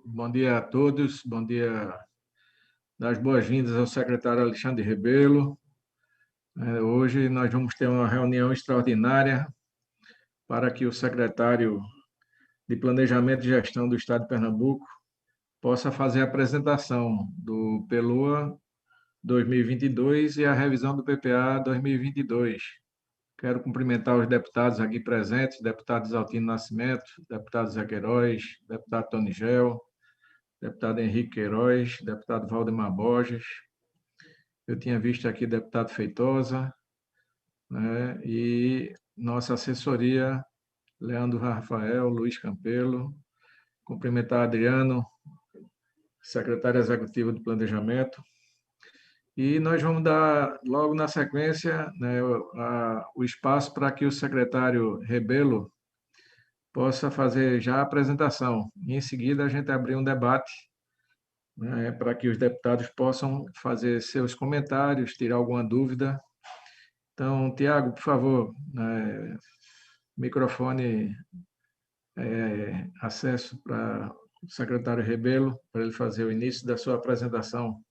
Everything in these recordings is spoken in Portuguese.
Bom dia a todos, bom dia, das boas-vindas ao secretário Alexandre Rebelo. Hoje nós vamos ter uma reunião extraordinária para que o secretário de Planejamento e Gestão do Estado de Pernambuco possa fazer a apresentação do PELOA 2022 e a revisão do PPA 2022. Quero cumprimentar os deputados aqui presentes, deputado Isaltino Nascimento, deputado Zé Queiroz, deputado Tony Gel, deputado Henrique Queiroz, deputado Valdemar Borges. Eu tinha visto aqui deputado Feitosa, né, e nossa assessoria, Leandro Rafael, Luiz Campelo. Cumprimentar Adriano, secretário executivo de Planejamento. E nós vamos dar, logo na sequência, né, o espaço para que o secretário Rebelo possa fazer já a apresentação. E, em seguida, a gente abrir um debate, né, para que os deputados possam fazer seus comentários, tirar alguma dúvida. Então, Tiago, por favor, microfone, acesso para o secretário Rebelo, para ele fazer o início da sua apresentação.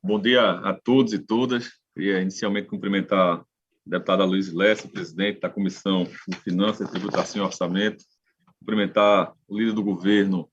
Bom dia a todos e todas. Queria inicialmente cumprimentar a deputada Luiz Lessa, presidente da Comissão de Finanças, Tributação e Orçamento, cumprimentar o líder do governo,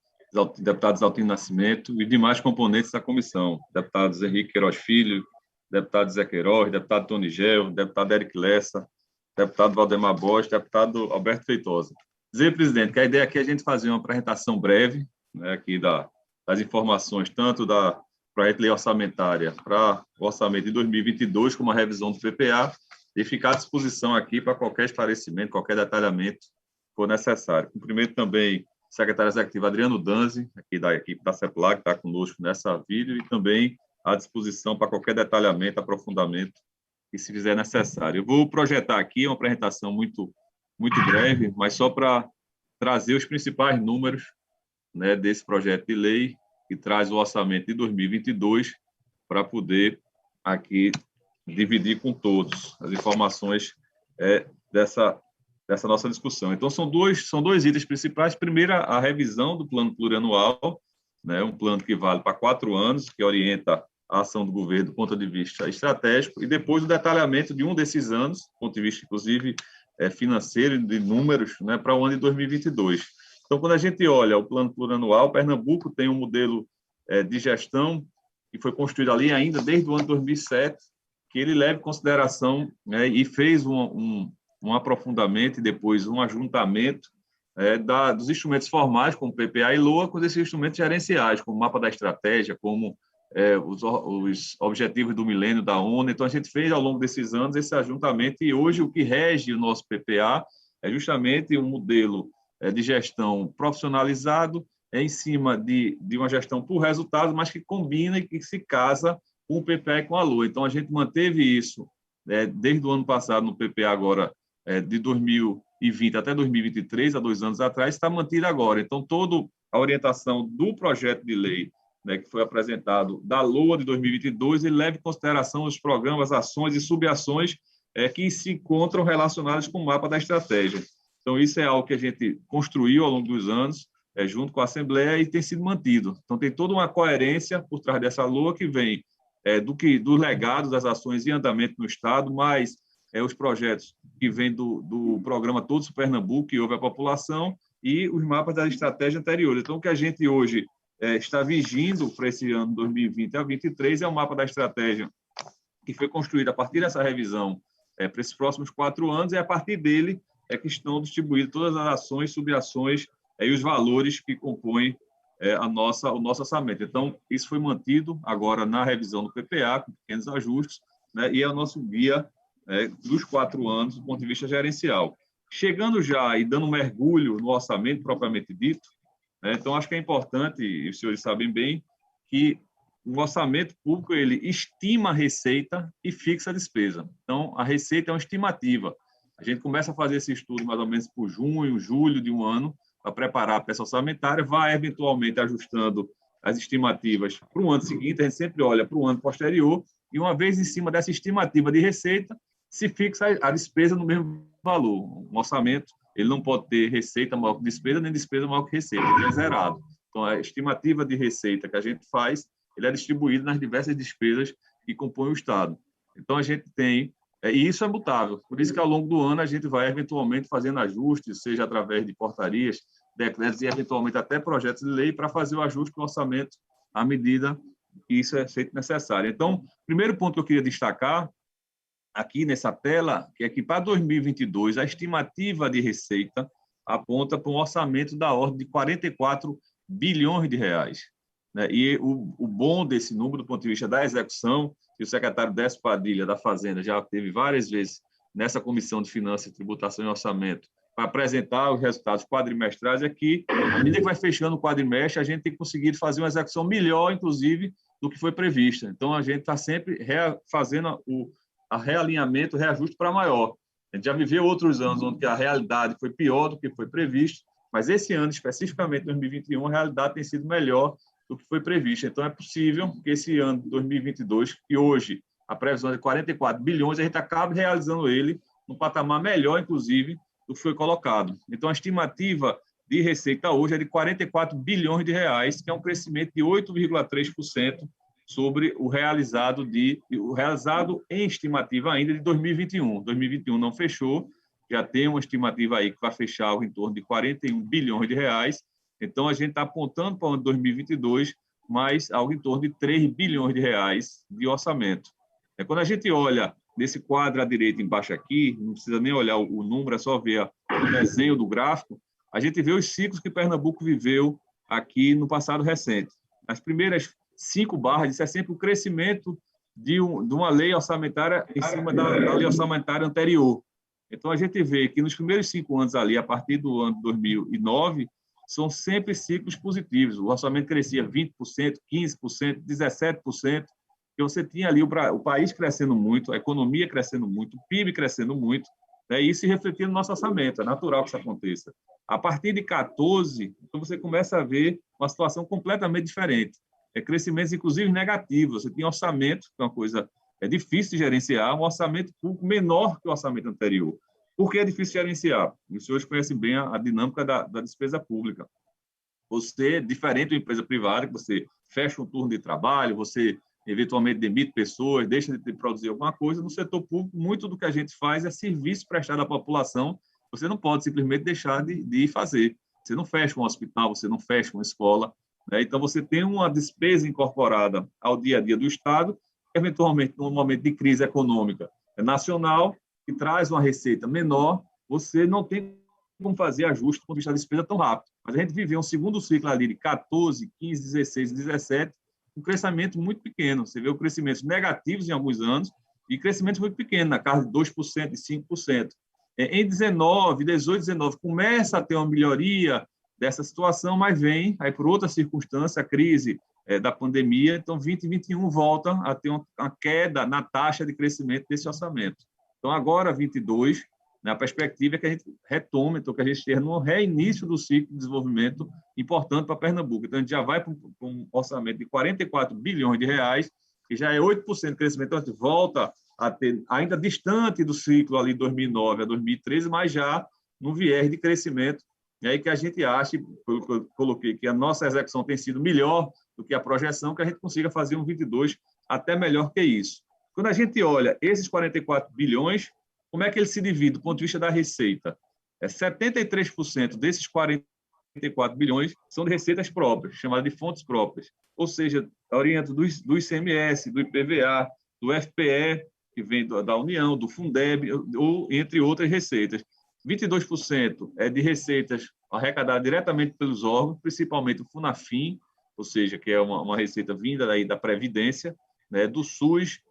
deputado Isaltino Nascimento, e demais componentes da comissão, deputados Henrique Queiroz Filho, deputado Zé Queiroz, deputado Tony Gel, deputado Eric Lessa, deputado Valdemar Borges, deputado Alberto Feitosa. Dizer, presidente, que a ideia aqui é a gente fazer uma apresentação breve, né, aqui das informações, tanto da projeto de lei orçamentária para o orçamento de 2022, como a revisão do PPA, e ficar à disposição aqui para qualquer esclarecimento, qualquer detalhamento que for necessário. Cumprimento também o secretário executivo Adriano Danzi, aqui da equipe da CEPLAG, que está conosco nessa vídeo, e também à disposição para qualquer detalhamento, aprofundamento que se fizer necessário. Eu vou projetar aqui uma apresentação muito breve, mas só para trazer os principais números, né, desse projeto de lei, que traz o orçamento de 2022, para poder aqui dividir com todos as informações dessa nossa discussão. Então, são dois itens principais. Primeiro, a revisão do plano plurianual, né, um plano que vale para 4 anos, que orienta a ação do governo do ponto de vista estratégico, e depois o detalhamento de um desses anos, do ponto de vista, inclusive, financeiro, de números, né, para o ano de 2022. Então, quando a gente olha o plano plurianual, Pernambuco tem um modelo de gestão que foi construído ali ainda desde o ano 2007, que ele leva em consideração, né, e fez um aprofundamento e depois um ajuntamento dos instrumentos formais, como PPA e LOA, com esses instrumentos gerenciais, como o mapa da estratégia, como os objetivos do milênio da ONU. Então, a gente fez, ao longo desses anos, esse ajuntamento, e hoje o que rege o nosso PPA é justamente um modelo de gestão profissionalizado, em cima de uma gestão por resultado, mas que combina e que se casa com o PPA e com a LOA. Então, a gente manteve isso desde o ano passado no PPA, agora de 2020 até 2023, há 2 anos atrás, está mantida agora. Então, toda a orientação do projeto de lei, né, que foi apresentado da LOA de 2022, ele leva em consideração os programas, ações e subações que se encontram relacionados com o mapa da estratégia. Então, isso é algo que a gente construiu ao longo dos anos, junto com a Assembleia, e tem sido mantido. Então, tem toda uma coerência por trás dessa LOA que vem dos legados das ações em andamento no Estado, mais os projetos que vêm do programa Todos para Pernambuco, que houve a população, e os mapas da estratégia anterior. Então, o que a gente hoje está vigindo para esse ano 2020 a 2023 é o mapa da estratégia que foi construído a partir dessa revisão para esses próximos 4 anos, e a partir dele que estão distribuídas todas as ações, subações e os valores que compõem o nosso orçamento. Então, isso foi mantido agora na revisão do PPA, com pequenos ajustes, né, e é o nosso guia dos 4 anos do ponto de vista gerencial. Chegando já e dando um mergulho no orçamento propriamente dito, né, então, acho que é importante, e os senhores sabem bem, que o orçamento público ele estima a receita e fixa a despesa. Então, a receita é uma estimativa. A gente começa a fazer esse estudo mais ou menos por junho, julho de um ano, para preparar a peça orçamentária, vai eventualmente ajustando as estimativas para o ano seguinte, a gente sempre olha para o ano posterior, e uma vez em cima dessa estimativa de receita, se fixa a despesa no mesmo valor. Um orçamento ele não pode ter receita maior que despesa, nem despesa maior que receita, ele é zerado. Então, a estimativa de receita que a gente faz, ele é distribuído nas diversas despesas que compõem o Estado. Então, a gente tem, e isso é mutável, por isso que ao longo do ano a gente vai eventualmente fazendo ajustes, seja através de portarias, decretos e eventualmente até projetos de lei para fazer o ajuste do orçamento à medida que isso é feito necessário. Então, primeiro ponto que eu queria destacar aqui nessa tela, que é que para 2022 a estimativa de receita aponta para um orçamento da ordem de 44 bilhões de reais. Né? E o bom desse número, do ponto de vista da execução, que o secretário Décio Padilha, da Fazenda, já teve várias vezes nessa Comissão de Finanças, Tributação e Orçamento, para apresentar os resultados quadrimestrais, é que, à medida que vai fechando o quadrimestre, a gente tem conseguido fazer uma execução melhor, inclusive, do que foi prevista. Então, a gente está sempre fazendo o realinhamento, o reajuste para maior. A gente já viveu outros anos onde a realidade foi pior do que foi previsto, mas esse ano, especificamente 2021, a realidade tem sido melhor do que foi previsto. Então, é possível que esse ano de 2022, que hoje a previsão é de 44 bilhões, a gente acabe realizando ele num patamar melhor, inclusive, do que foi colocado. Então, a estimativa de receita hoje é de 44 bilhões de reais, que é um crescimento de 8,3% sobre o realizado em estimativa ainda de 2021. 2021 não fechou, já tem uma estimativa aí que vai fechar algo em torno de 41 bilhões de reais. Então, a gente está apontando para o ano de 2022 mais algo em torno de 3 bilhões de reais de orçamento. Quando a gente olha nesse quadro à direita embaixo aqui, não precisa nem olhar o número, é só ver o desenho do gráfico, a gente vê os ciclos que Pernambuco viveu aqui no passado recente. As primeiras 5 barras, isso é sempre o crescimento de uma lei orçamentária em cima da lei orçamentária anterior. Então, a gente vê que nos primeiros 5 anos ali, a partir do ano 2009, são sempre ciclos positivos. O orçamento crescia 20%, 15%, 17%, que você tinha ali o país crescendo muito, a economia crescendo muito, o PIB crescendo muito, né? E isso se refletia no nosso orçamento, é natural que isso aconteça. A partir de 14, então você começa a ver uma situação completamente diferente. Crescimentos, inclusive, negativos. Você tem orçamento, que é uma coisa difícil de gerenciar, um orçamento público menor que o orçamento anterior. Por que é difícil de gerenciar? Os senhores conhecem bem a dinâmica da despesa pública. Você, diferente de uma empresa privada, que você fecha um turno de trabalho, você eventualmente demite pessoas, deixa de produzir alguma coisa, no setor público, muito do que a gente faz é serviço prestado à população, você não pode simplesmente deixar de fazer. Você não fecha um hospital, você não fecha uma escola, né? Então, você tem uma despesa incorporada ao dia a dia do Estado, eventualmente, num momento de crise econômica nacional, que traz uma receita menor, você não tem como fazer ajuste do ponto de vista da despesa tão rápido. Mas a gente viveu um segundo ciclo ali de 14, 15, 16, 17, um crescimento muito pequeno. Você vê o crescimentos negativos em alguns anos e crescimentos muito pequenos, na casa de 2%, de 5%. Em 19, 18, 19, começa a ter uma melhoria dessa situação, mas vem aí por outra circunstância, a crise da pandemia, então 20 e 21 volta a ter uma queda na taxa de crescimento desse orçamento. Então, agora, 22, a perspectiva é que a gente retome, então, que a gente esteja no reinício do ciclo de desenvolvimento importante para Pernambuco. Então, a gente já vai para um orçamento de 44 bilhões de reais, que já é 8% de crescimento, então a gente volta a ter, ainda distante do ciclo ali 2009 a 2013, mas já no viés de crescimento. E aí que a gente acha, pelo que eu coloquei, que a nossa execução tem sido melhor do que a projeção, que a gente consiga fazer um 22 até melhor que isso. Quando a gente olha esses 44 bilhões, como é que ele se divide do ponto de vista da receita? 73% desses 44 bilhões são de receitas próprias, chamadas de fontes próprias. Ou seja, orienta do ICMS, do IPVA, do FPE, que vem da União, do Fundeb, ou entre outras receitas. 22% é de receitas arrecadadas diretamente pelos órgãos, principalmente o Funafim, ou seja, que é uma receita vinda daí da Previdência, né, do SUS,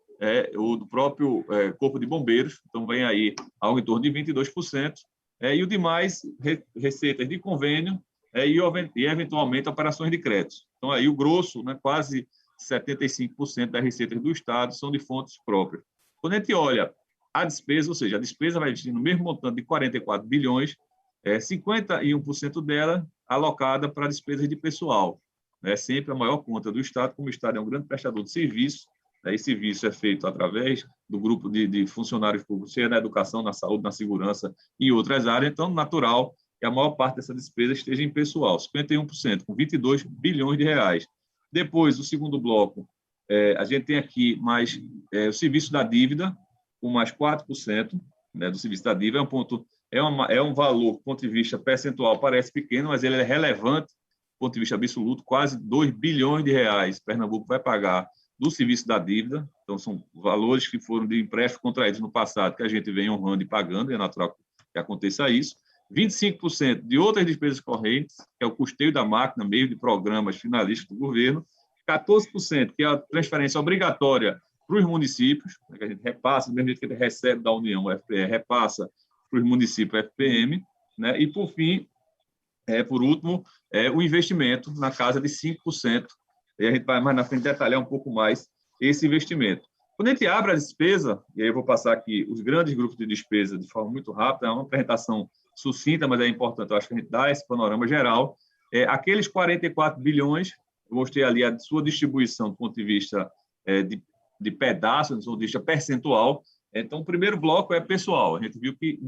ou do próprio Corpo de Bombeiros, então vem aí algo em torno de 22%, e o demais, receitas de convênio e eventualmente operações de crédito. Então, aí o grosso, né, quase 75% das receitas do Estado são de fontes próprias. Quando a gente olha a despesa, ou seja, a despesa vai existir no mesmo montante de 44 bilhões, 51% dela alocada para despesas de pessoal. Sempre a maior conta do Estado, como o Estado é um grande prestador de serviço, Esse serviço é feito através do grupo de funcionários públicos, seja na educação, na saúde, na segurança e outras áreas. Então, natural que a maior parte dessa despesa esteja em pessoal, 51%, com 22 bilhões de reais. Depois, o segundo bloco, a gente tem aqui mais o serviço da dívida, com mais 4%, né, do serviço da dívida. É um valor, do ponto de vista percentual, parece pequeno, mas ele é relevante, do ponto de vista absoluto, quase 2 bilhões de reais Pernambuco vai pagar do serviço da dívida. Então, são valores que foram de empréstimos contraídos no passado, que a gente vem honrando e pagando, e é natural que aconteça isso. 25% de outras despesas correntes, que é o custeio da máquina, meio de programas finalistas do governo. 14%, que é a transferência obrigatória para os municípios, que a gente repassa, do mesmo jeito que ele recebe da União, o FPE repassa para os municípios, o FPM, né? E, por último, o investimento na casa de 5%, e a gente vai mais na frente detalhar um pouco mais esse investimento. Quando a gente abre a despesa, e aí eu vou passar aqui os grandes grupos de despesa de forma muito rápida, é uma apresentação sucinta, mas é importante, eu acho que a gente dá esse panorama geral. Aqueles 44 bilhões, eu mostrei ali a sua distribuição do ponto de vista de pedaço, do ponto de vista percentual. Então, o primeiro bloco é pessoal. A gente viu que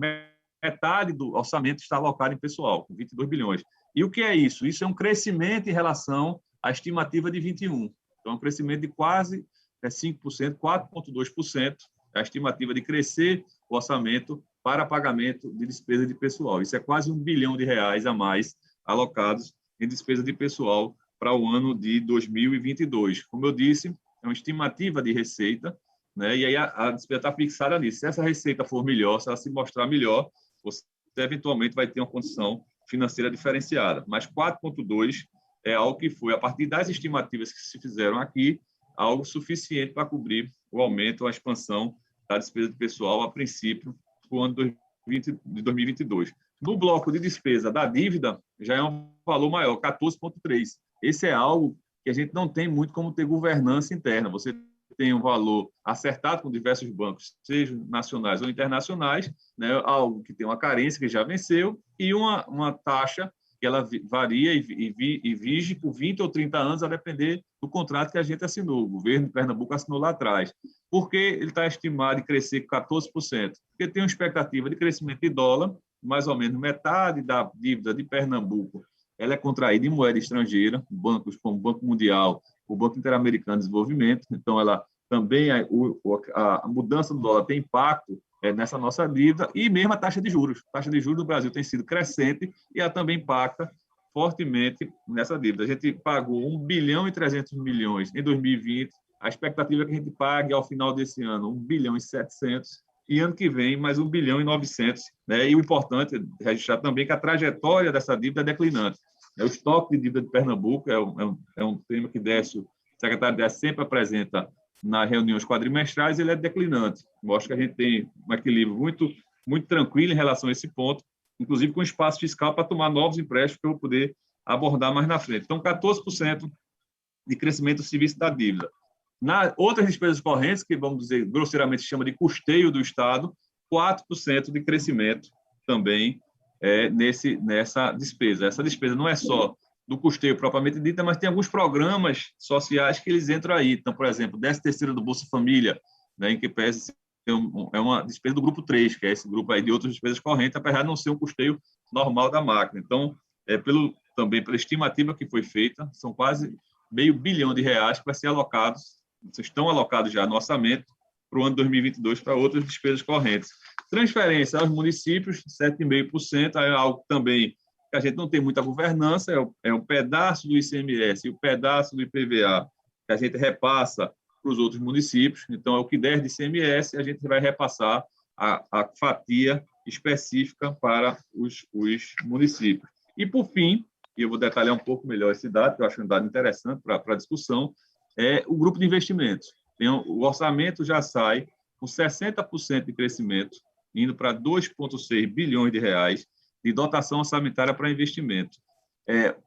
metade do orçamento está alocado em pessoal, com 22 bilhões. E o que é isso? Isso é um crescimento em relação à estimativa de 21. Então, é um crescimento de quase 5%, 4,2%, a estimativa de crescer o orçamento para pagamento de despesa de pessoal. Isso é quase R$1 bilhão a mais alocados em despesa de pessoal para o ano de 2022. Como eu disse, é uma estimativa de receita, né? E aí a despesa está fixada nisso. Se essa receita for melhor, se ela se mostrar melhor, você eventualmente vai ter uma condição financeira diferenciada. Mas 4,2 é algo que foi, a partir das estimativas que se fizeram aqui, algo suficiente para cobrir o aumento, a expansão da despesa de pessoal, a princípio, para o ano de 2022. No bloco de despesa da dívida, já é um valor maior, 14,3. Esse é algo que a gente não tem muito como ter governança interna. Você tem um valor acertado com diversos bancos, sejam nacionais ou internacionais, né, algo que tem uma carência que já venceu, e uma taxa que ela varia e vige por 20 ou 30 anos, a depender do contrato que a gente assinou. O governo de Pernambuco assinou lá atrás. Por que ele está estimado em crescer 14%? Porque tem uma expectativa de crescimento de dólar, mais ou menos metade da dívida de Pernambuco ela é contraída em moeda estrangeira, bancos como o Banco Mundial, o Banco Interamericano de Desenvolvimento. Então, ela também a mudança do dólar tem impacto nessa nossa dívida, e mesmo a taxa de juros. A taxa de juros do Brasil tem sido crescente e ela também impacta fortemente nessa dívida. A gente pagou 1 bilhão e 300 milhões em 2020, a expectativa é que a gente pague ao final desse ano 1 bilhão e 700, e ano que vem mais 1 bilhão e 900. Né? E o importante é registrar também que a trajetória dessa dívida é declinante. O estoque de dívida de Pernambuco é um tema que o secretário Décio sempre apresenta nas reuniões quadrimestrais, ele é declinante. Mostra que a gente tem um equilíbrio muito, muito tranquilo em relação a esse ponto, inclusive com espaço fiscal para tomar novos empréstimos que eu vou poder abordar mais na frente. Então, 14% de crescimento do serviço da dívida. Na outras despesas correntes, que vamos dizer, grosseiramente se chama de custeio do Estado, 4% de crescimento também nessa despesa. Essa despesa não é só do custeio propriamente dita, mas tem alguns programas sociais que eles entram aí. Então, por exemplo, 13º do Bolsa Família, né, em que pese é uma despesa do grupo 3, que é esse grupo aí de outras despesas correntes, apesar de não ser um custeio normal da máquina. Então, também pela estimativa que foi feita, são quase R$500 milhões que vai ser alocados, estão alocados já no orçamento para o ano 2022 para outras despesas correntes. Transferência aos municípios, 7,5%, é algo também que a gente não tem muita governança, é um pedaço do ICMS e o pedaço do IPVA que a gente repassa para os outros municípios. Então, é o que der de ICMS, a gente vai repassar a fatia específica para os municípios. E, por fim, e eu vou detalhar um pouco melhor esse dado, que eu acho um dado interessante para a discussão, é o grupo de investimentos. O orçamento já sai com 60% de crescimento, indo para 2,6 bilhões de reais de dotação orçamentária para investimento.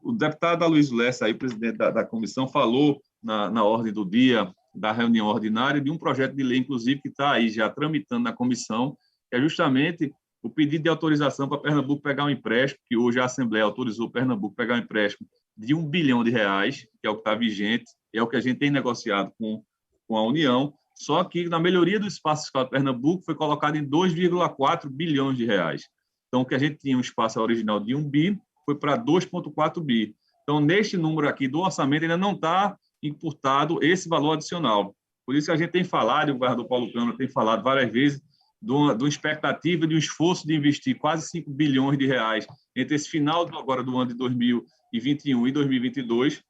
O deputado Aloysio Lessa, aí, presidente da comissão, falou na ordem do dia da reunião ordinária de um projeto de lei, inclusive, que está aí já tramitando na comissão, que é justamente o pedido de autorização para Pernambuco pegar um empréstimo, que hoje a Assembleia autorizou Pernambuco pegar um empréstimo de R$1 bilhão, que é o que está vigente, é o que a gente tem negociado com com a União, só que na melhoria do espaço fiscal de Pernambuco foi colocado em 2,4 bilhões de reais. Então, o que a gente tinha um espaço original de 1 bi, foi para 2,4 bi. Então, neste número aqui do orçamento, ainda não está imputado esse valor adicional. Por isso que a gente tem falado, e o governador Paulo Câmara tem falado várias vezes, de uma expectativa de um esforço de investir quase 5 bilhões de reais entre esse final agora do ano de 2021 e 2022,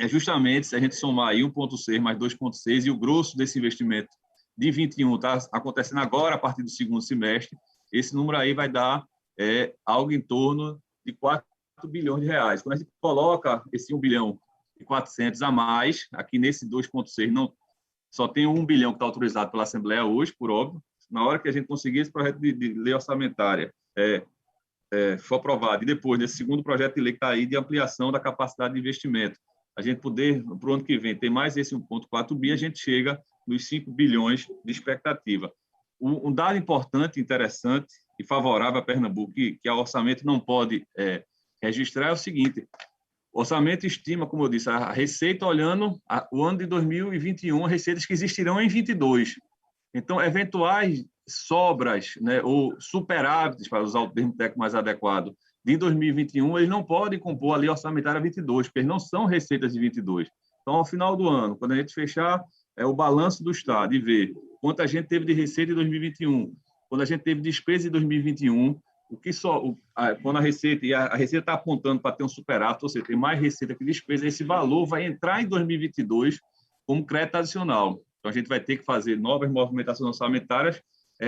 justamente se a gente somar aí 1,6 mais 2,6 e o grosso desse investimento de 21 está acontecendo agora a partir do segundo semestre, esse número aí vai dar algo em torno de 4 bilhões de reais. Quando a gente coloca esse 1 bilhão e 400 a mais, aqui nesse 2,6 não só tem 1 bilhão que está autorizado pela Assembleia hoje, por óbvio. Na hora que a gente conseguir esse projeto de lei orçamentária for aprovado, e depois desse segundo projeto de lei que está aí de ampliação da capacidade de investimento, a gente poder, para o ano que vem, ter mais esse 1,4 bi, a gente chega nos 5 bilhões de expectativa. Um dado importante, interessante e favorável a Pernambuco, que o orçamento não pode registrar, é o seguinte: o orçamento estima, como eu disse, a receita olhando o ano de 2021, receitas que existirão em 22. Então, eventuais sobras, né, ou superávites, para usar o termo técnico mais adequado, de 2021, eles não podem compor a lei orçamentária 22, porque eles não são receitas de 22. Então, ao final do ano, quando a gente fechar o balanço do Estado e ver quanto a gente teve de receita em 2021, quando a gente teve despesa em 2021, quando a receita está apontando para ter um superávit, ou seja, tem mais receita que despesa, esse valor vai entrar em 2022 como crédito adicional. Então, a gente vai ter que fazer novas movimentações orçamentárias,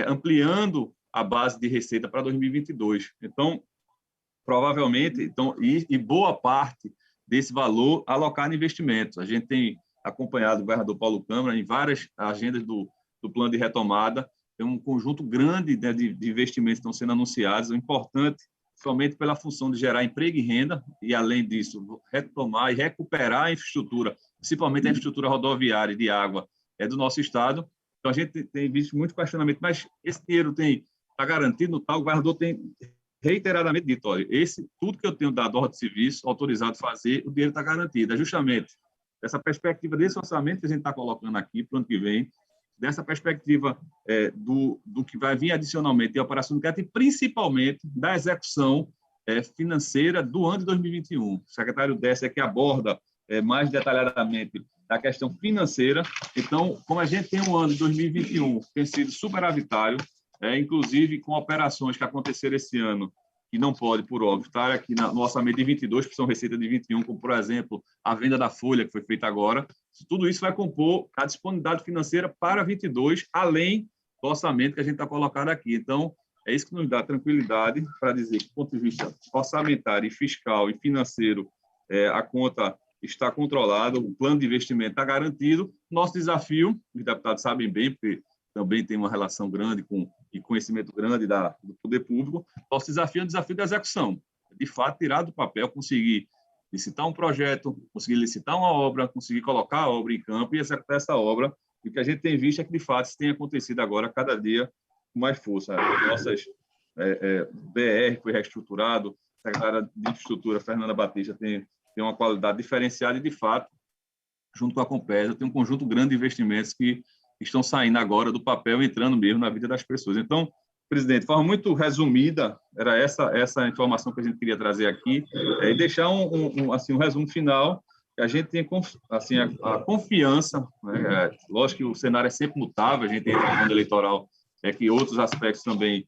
ampliando a base de receita para 2022. Então, provavelmente, e boa parte desse valor alocado em investimentos. A gente tem acompanhado o governador Paulo Câmara em várias agendas do plano de retomada, tem um conjunto grande, né, de investimentos que estão sendo anunciados, o importante, somente pela função de gerar emprego e renda, e, além disso, retomar e recuperar a infraestrutura, principalmente a infraestrutura rodoviária e de água do nosso Estado. Então, a gente tem visto muito questionamento, mas esse dinheiro está garantido no tal, o governador tem reiteradamente dito, olha, tudo que eu tenho dado ordem de serviço, autorizado a fazer, o dinheiro está garantido. É justamente essa perspectiva desse orçamento que a gente está colocando aqui para o ano que vem, dessa perspectiva do que vai vir adicionalmente de operação de crédito e principalmente da execução financeira do ano de 2021. O secretário Décio é que aborda mais detalhadamente a questão financeira. Então, como a gente tem um ano de 2021 que tem sido superavitário, inclusive com operações que aconteceram esse ano, que não pode, por óbvio, estar aqui no orçamento de 22, que são receita de 21, como, por exemplo, a venda da folha, que foi feita agora. Tudo isso vai compor a disponibilidade financeira para 22, além do orçamento que a gente está colocando aqui. Então, é isso que nos dá tranquilidade para dizer que, do ponto de vista orçamentário, fiscal e financeiro, a conta está controlada, o plano de investimento está garantido. Nosso desafio, os deputados sabem bem, porque também tem uma relação grande e conhecimento grande do poder público. Nosso desafio é o desafio da execução. De fato, tirar do papel, conseguir licitar um projeto, conseguir licitar uma obra, conseguir colocar a obra em campo e executar essa obra. E o que a gente tem visto é que, de fato, isso tem acontecido agora, cada dia, com mais força. Nossas BR foi reestruturado, a secretária de Infraestrutura, Fernanda Batista, tem uma qualidade diferenciada e, de fato, junto com a Compesa, tem um conjunto grande de investimentos que estão saindo agora do papel e entrando mesmo na vida das pessoas. Então, presidente, de forma muito resumida, era essa informação que a gente queria trazer aqui, e deixar um resumo final, que a gente tem assim, a confiança, né? Lógico que o cenário é sempre mutável, a gente entra no ano eleitoral, que outros aspectos também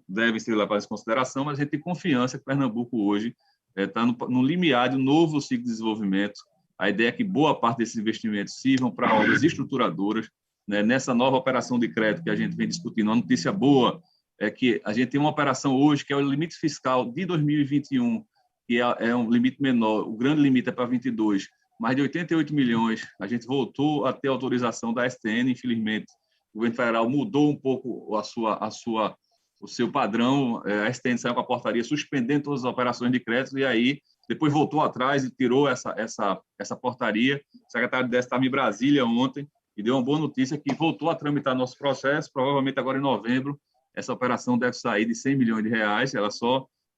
devem ser levados em consideração, mas a gente tem confiança que Pernambuco hoje está no limiar de um novo ciclo de desenvolvimento. A ideia é que boa parte desses investimentos sirvam para obras estruturadoras, né? Nessa nova operação de crédito que a gente vem discutindo, uma notícia boa é que a gente tem uma operação hoje que é o limite fiscal de 2021, que é um limite menor, o grande limite é para 22, mais de 88 milhões. A gente voltou a ter autorização da STN, infelizmente, o governo federal mudou um pouco o seu padrão, a STN saiu com a portaria suspendendo todas as operações de crédito, e aí depois voltou atrás e tirou essa portaria. O secretário Décio estava em Brasília ontem e deu uma boa notícia que voltou a tramitar nosso processo, provavelmente agora em novembro. Essa operação deve sair de 100 milhões de reais, ela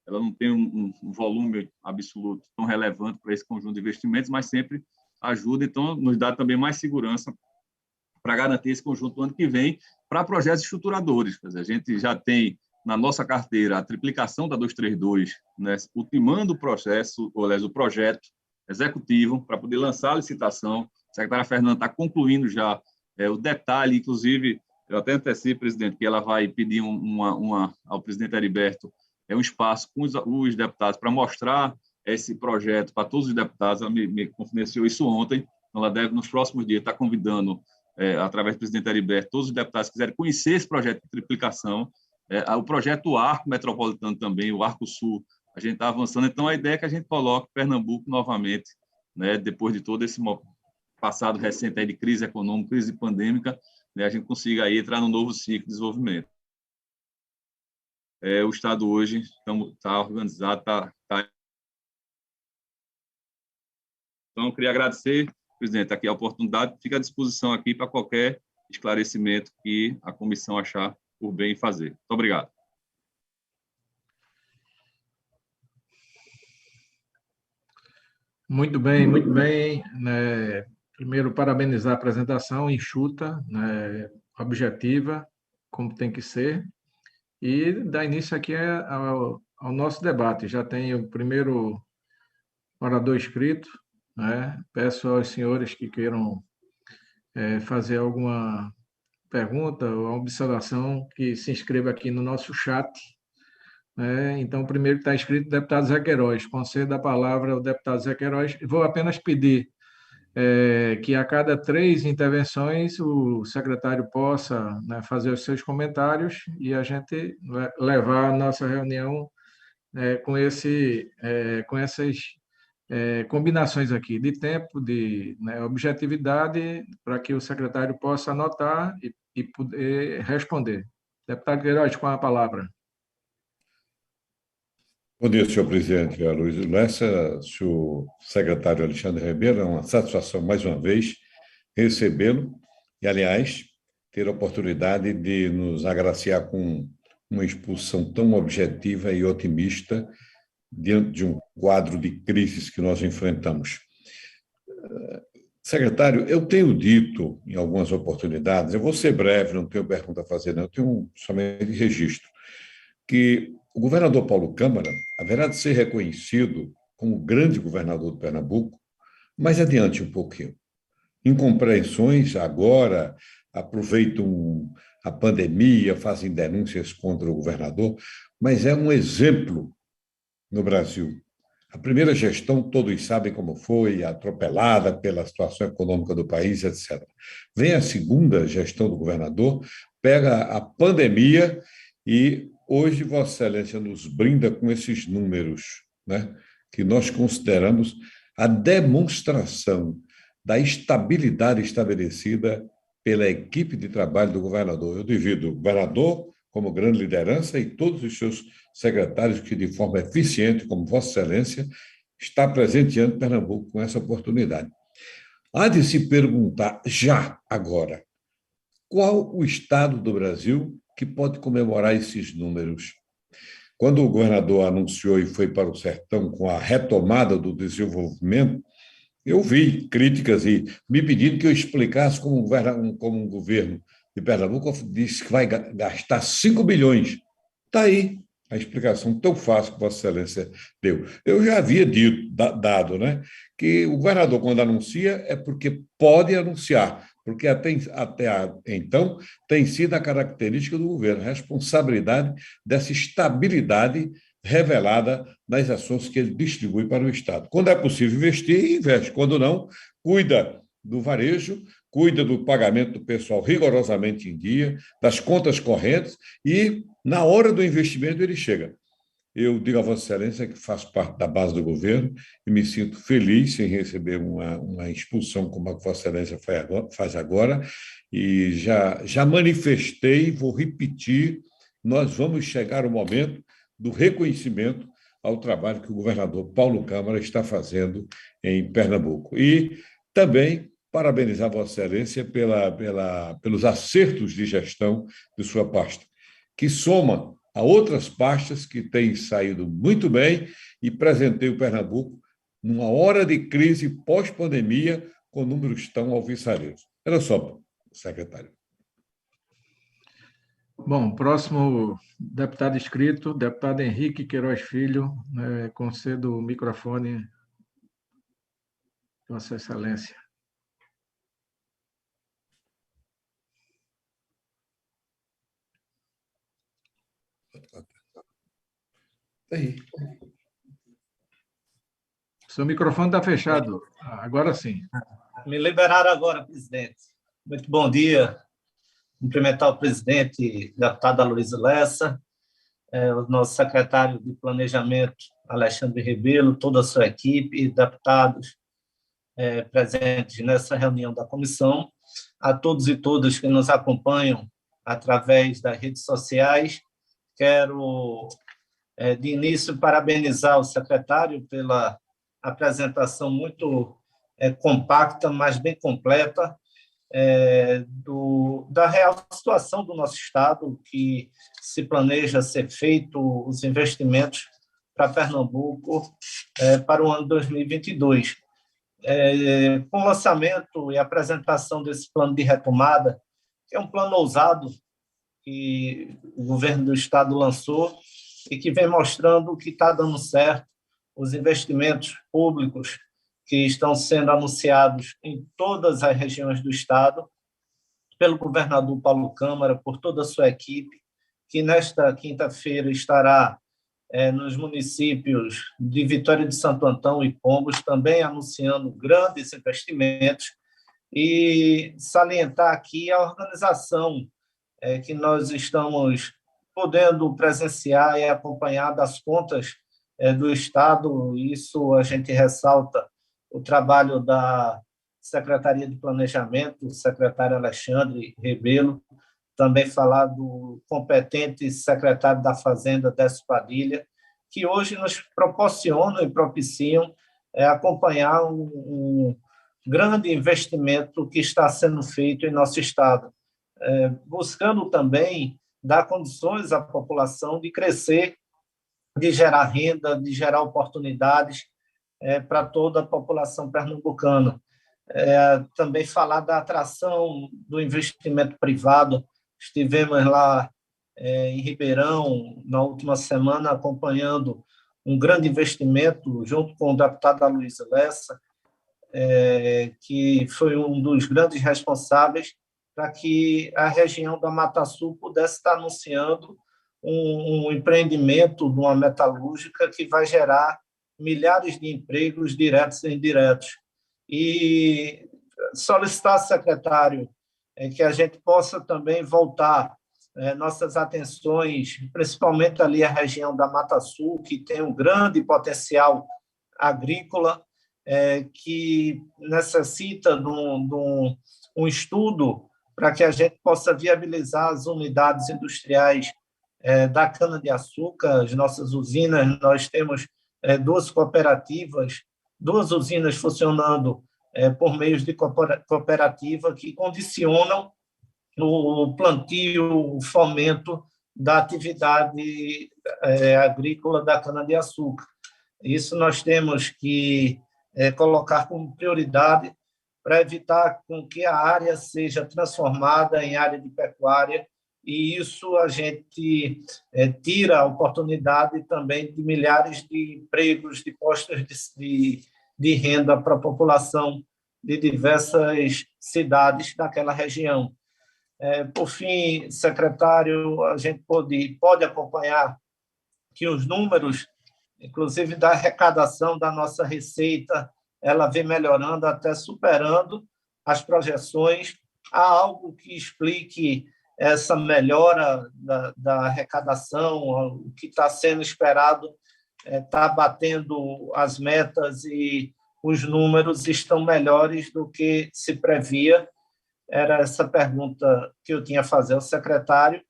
não tem um volume absoluto tão relevante para esse conjunto de investimentos, mas sempre ajuda, então nos dá também mais segurança para garantir esse conjunto do ano que vem para projetos estruturadores. Quer dizer, a gente já tem na nossa carteira a triplicação da 232, né, ultimando o processo, ou aliás, o projeto executivo para poder lançar a licitação. A secretária Fernanda está concluindo já o detalhe, inclusive, eu até antecipo, presidente, que ela vai pedir ao presidente Heriberto um espaço com os deputados para mostrar esse projeto para todos os deputados. Ela me confidenciou isso ontem. Ela deve, nos próximos dias, estar convidando, através do presidente Heriberto, todos os deputados que quiserem conhecer esse projeto de triplicação. O projeto Arco Metropolitano também, o Arco Sul, a gente está avançando. Então, a ideia é que a gente coloque Pernambuco novamente, né, depois de todo esse passado recente aí de crise econômica, crise pandêmica, né, a gente consiga aí entrar num novo ciclo de desenvolvimento. O Estado hoje está organizado, está. Então, eu queria agradecer, presidente, aqui a oportunidade, fica à disposição aqui para qualquer esclarecimento que a comissão achar por bem fazer. Muito obrigado. Muito bem, muito bem. Né? Primeiro, parabenizar a apresentação enxuta, né? Objetiva, como tem que ser, e dar início aqui ao nosso debate. Já tem o primeiro orador inscrito, né? Peço aos senhores que queiram fazer alguma pergunta ou observação, que se inscreva aqui no nosso chat. Então, primeiro está escrito o deputado Zé Queiroz. Concedo a palavra ao deputado Zé Queiroz. Vou apenas pedir que a cada 3 intervenções o secretário possa, né, fazer os seus comentários e a gente levar a nossa reunião com essas combinações aqui de tempo, de, né, objetividade, para que o secretário possa anotar e poder responder. Deputado Queiroz, com a palavra. Bom dia, senhor presidente Aloysio Lessa, senhor secretário Alexandre Ribeiro. É uma satisfação, mais uma vez, recebê-lo e, aliás, ter a oportunidade de nos agraciar com uma exposição tão objetiva e otimista diante de um quadro de crises que nós enfrentamos. Secretário, eu tenho dito em algumas oportunidades, eu vou ser breve, não tenho pergunta a fazer, não, eu tenho somente registro, que o governador Paulo Câmara haverá de ser reconhecido como o grande governador do Pernambuco, mas adiante um pouquinho. Incompreensões agora aproveitam a pandemia, fazem denúncias contra o governador, mas é um exemplo no Brasil. A primeira gestão, todos sabem como foi, atropelada pela situação econômica do país, etc. Vem a segunda gestão do governador, pega a pandemia e hoje Vossa Excelência nos brinda com esses números, né, que nós consideramos a demonstração da estabilidade estabelecida pela equipe de trabalho do governador. Eu divido o governador como grande liderança e todos os seus secretários que, de forma eficiente, como Vossa Excelência, está presenteando Pernambuco com essa oportunidade. Há de se perguntar já, agora, qual o estado do Brasil que pode comemorar esses números? Quando o governador anunciou e foi para o sertão com a retomada do desenvolvimento, eu vi críticas e me pedindo que eu explicasse como um governo de Pernambuco disse que vai gastar 5 bilhões. Está aí a explicação tão fácil que Vossa Excelência deu. Eu já havia dado, né, que o governador, quando anuncia, é porque pode anunciar, porque até então tem sido a característica do governo, a responsabilidade dessa estabilidade revelada nas ações que ele distribui para o Estado. Quando é possível investir, investe. Quando não, cuida do varejo, cuida do pagamento do pessoal rigorosamente em dia, das contas correntes e, na hora do investimento, ele chega. Eu digo a Vossa Excelência que faço parte da base do governo e me sinto feliz em receber uma expulsão como a que Vossa Excelência faz agora e já manifestei, vou repetir, nós vamos chegar ao momento do reconhecimento ao trabalho que o governador Paulo Câmara está fazendo em Pernambuco. E também parabenizar Vossa Excelência pelos acertos de gestão de sua pasta, que soma a outras pastas que têm saído muito bem e presentei o Pernambuco numa hora de crise pós-pandemia, com números tão alvissareiros. Era só, secretário. Bom, próximo deputado inscrito, deputado Henrique Queiroz Filho, concedo o microfone, Vossa Excelência. Aí. Seu microfone está fechado. Agora sim. Me liberaram agora, presidente. Muito bom dia. Cumprimentar o presidente, deputado Aloysio Lessa, o nosso secretário de Planejamento, Alexandre Rebelo, toda a sua equipe, deputados presentes nessa reunião da comissão, a todos e todas que nos acompanham através das redes sociais. Quero, de início, parabenizar o secretário pela apresentação muito compacta, mas bem completa, da real situação do nosso Estado, que se planeja ser feito os investimentos para Pernambuco para o ano 2022. Com o lançamento e apresentação desse plano de retomada, que é um plano ousado que o governo do Estado lançou e que vem mostrando que está dando certo, os investimentos públicos que estão sendo anunciados em todas as regiões do Estado, pelo governador Paulo Câmara, por toda a sua equipe, que nesta quinta-feira estará nos municípios de Vitória de Santo Antão e Pombos, também anunciando grandes investimentos, e salientar aqui a organização que nós estamos podendo presenciar e acompanhar das contas do Estado. Isso a gente ressalta o trabalho da Secretaria de Planejamento, o secretário Alexandre Rebelo, também falar do competente secretário da Fazenda, Décio Padilha, que hoje nos proporcionam e propiciam acompanhar um grande investimento que está sendo feito em nosso Estado, buscando também dar condições à população de crescer, de gerar renda, de gerar oportunidades para toda a população pernambucana. Também falar da atração do investimento privado. Estivemos lá em Ribeirão, na última semana, acompanhando um grande investimento, junto com o deputado Aloysio Lessa, que foi um dos grandes responsáveis para que a região da Mata Sul pudesse estar anunciando um empreendimento de uma metalúrgica que vai gerar milhares de empregos diretos e indiretos. E solicitar, secretário, que a gente possa também voltar nossas atenções, principalmente ali a região da Mata Sul, que tem um grande potencial agrícola, que necessita de um estudo para que a gente possa viabilizar as unidades industriais da cana-de-açúcar, as nossas usinas. Nós temos duas cooperativas, duas usinas funcionando por meio de cooperativa que condicionam o plantio, o fomento da atividade agrícola da cana-de-açúcar. Isso nós temos que colocar como prioridade para evitar com que a área seja transformada em área de pecuária, e isso a gente tira a oportunidade também de milhares de empregos, de postos de renda para a população de diversas cidades daquela região. Por fim, secretário, a gente pode acompanhar que os números, inclusive da arrecadação da nossa receita, ela vem melhorando, até superando as projeções. Há algo que explique essa melhora da arrecadação, o que está sendo esperado está batendo as metas e os números estão melhores do que se previa. Era essa pergunta que eu tinha a fazer ao secretário: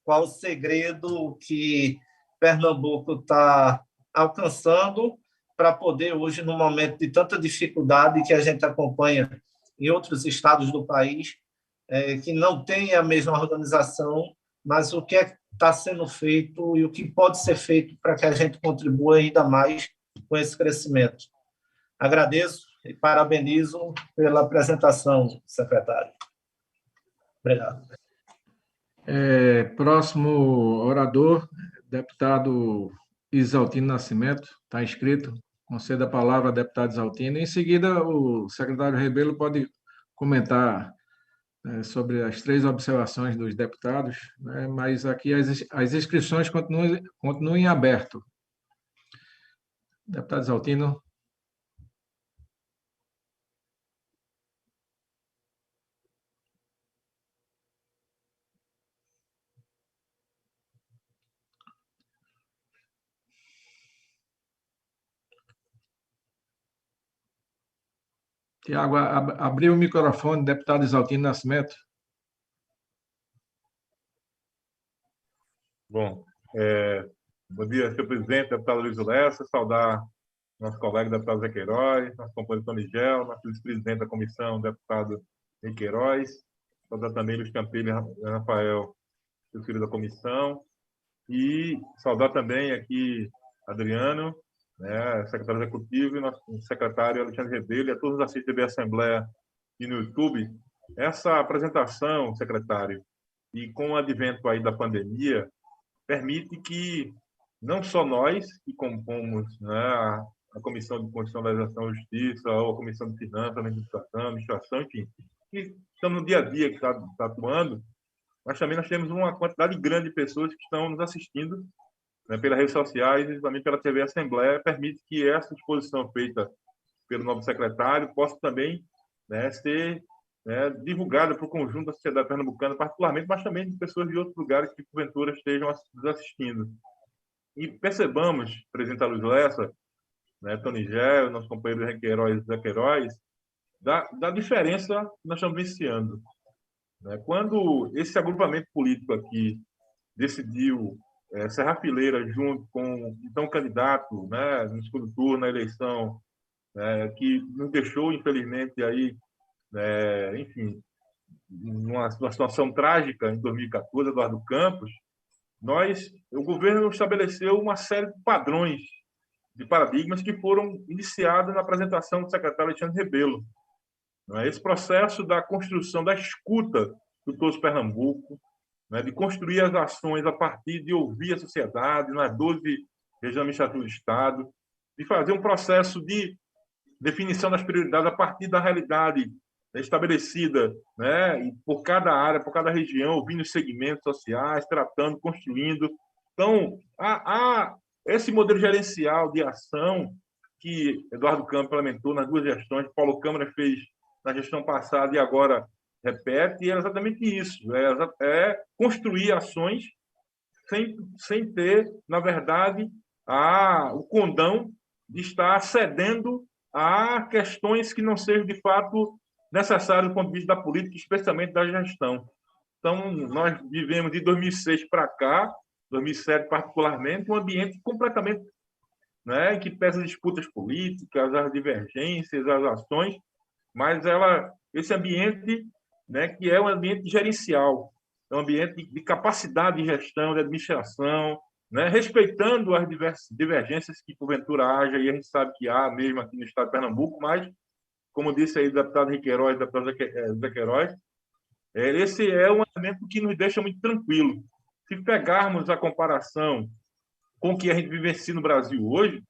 qual o segredo que Pernambuco está alcançando para poder hoje, num momento de tanta dificuldade que a gente acompanha em outros estados do país, que não tem a mesma organização, mas o que está sendo feito e o que pode ser feito para que a gente contribua ainda mais com esse crescimento? Agradeço e parabenizo pela apresentação, secretário. Obrigado. Próximo orador, deputado Isaltino Nascimento, está inscrito. Concedo a palavra ao deputado Isaltino. Em seguida, o secretário Rebelo pode comentar sobre as 3 observações dos deputados, né, mas aqui as inscrições continuam em aberto. Deputado Isaltino. Tiago, abriu o microfone, deputado Isaltino Nascimento. Bom, bom dia, senhor presidente, deputado Luiz Lessa, saudar nosso colega, deputado Zé Queiroz, nosso companheiro Tony Gel, nosso vice-presidente da comissão, deputado Zé Queiroz, saudar também Luiz Campelo e Rafael, filho da comissão, e saudar também aqui Adriano, né, secretário executivo, e nosso secretário Alexandre Rebelo, e a todos os assistentes da Assembleia e no YouTube. Essa apresentação, secretário, e com o advento aí da pandemia, permite que não só nós, que compomos, né, a Comissão de Constituição, Legislação e Justiça, ou a Comissão de Finanças, Administração, enfim, que estamos no dia a dia que está atuando, mas também nós temos uma quantidade grande de pessoas que estão nos assistindo, né, pelas redes sociais e também pela TV Assembleia, permite que essa exposição feita pelo novo secretário possa também, né, ser divulgada para o conjunto da sociedade pernambucana, particularmente, mas também de pessoas de outros lugares que, porventura, estejam nos assistindo. E percebamos, presidente Luiz Lessa, né, Tony Gel, nosso companheiro Zé Queiroz, da diferença que nós estamos vivenciando. Né? Quando esse agrupamento político aqui decidiu serrar fileira junto com então candidato, né, no segundo turno, na eleição, que nos deixou, infelizmente, aí, enfim, numa situação trágica em 2014, Eduardo Campos, o governo estabeleceu uma série de padrões, de paradigmas que foram iniciados na apresentação do secretário Alexandre Rebelo. Esse processo da construção da escuta do Todos Pernambuco, de construir as ações a partir de ouvir a sociedade nas 12 regiões administrativas do Estado, de fazer um processo de definição das prioridades a partir da realidade estabelecida, né, por cada área, por cada região, ouvindo os segmentos sociais, tratando, construindo. Então, há esse modelo gerencial de ação que Eduardo Campos implementou nas 2 gestões, Paulo Câmara fez na gestão passada e agora repete, e é exatamente isso, é construir ações sem ter, na verdade, o condão de estar cedendo a questões que não sejam, de fato, necessárias do ponto de vista da política, especialmente da gestão. Então, nós vivemos de 2006 para cá, 2007 particularmente, um ambiente completamente, né, que pesa as disputas políticas, as divergências, as ações, mas esse ambiente, né, que é um ambiente gerencial, é um ambiente de capacidade de gestão, de administração, né, respeitando as divergências que porventura haja, e a gente sabe que há mesmo aqui no estado de Pernambuco, mas, como disse aí o deputado Queiroz, deputado Zé Queiroz, esse é um elemento que nos deixa muito tranquilo. Se pegarmos a comparação com o que a gente vivencia no Brasil hoje,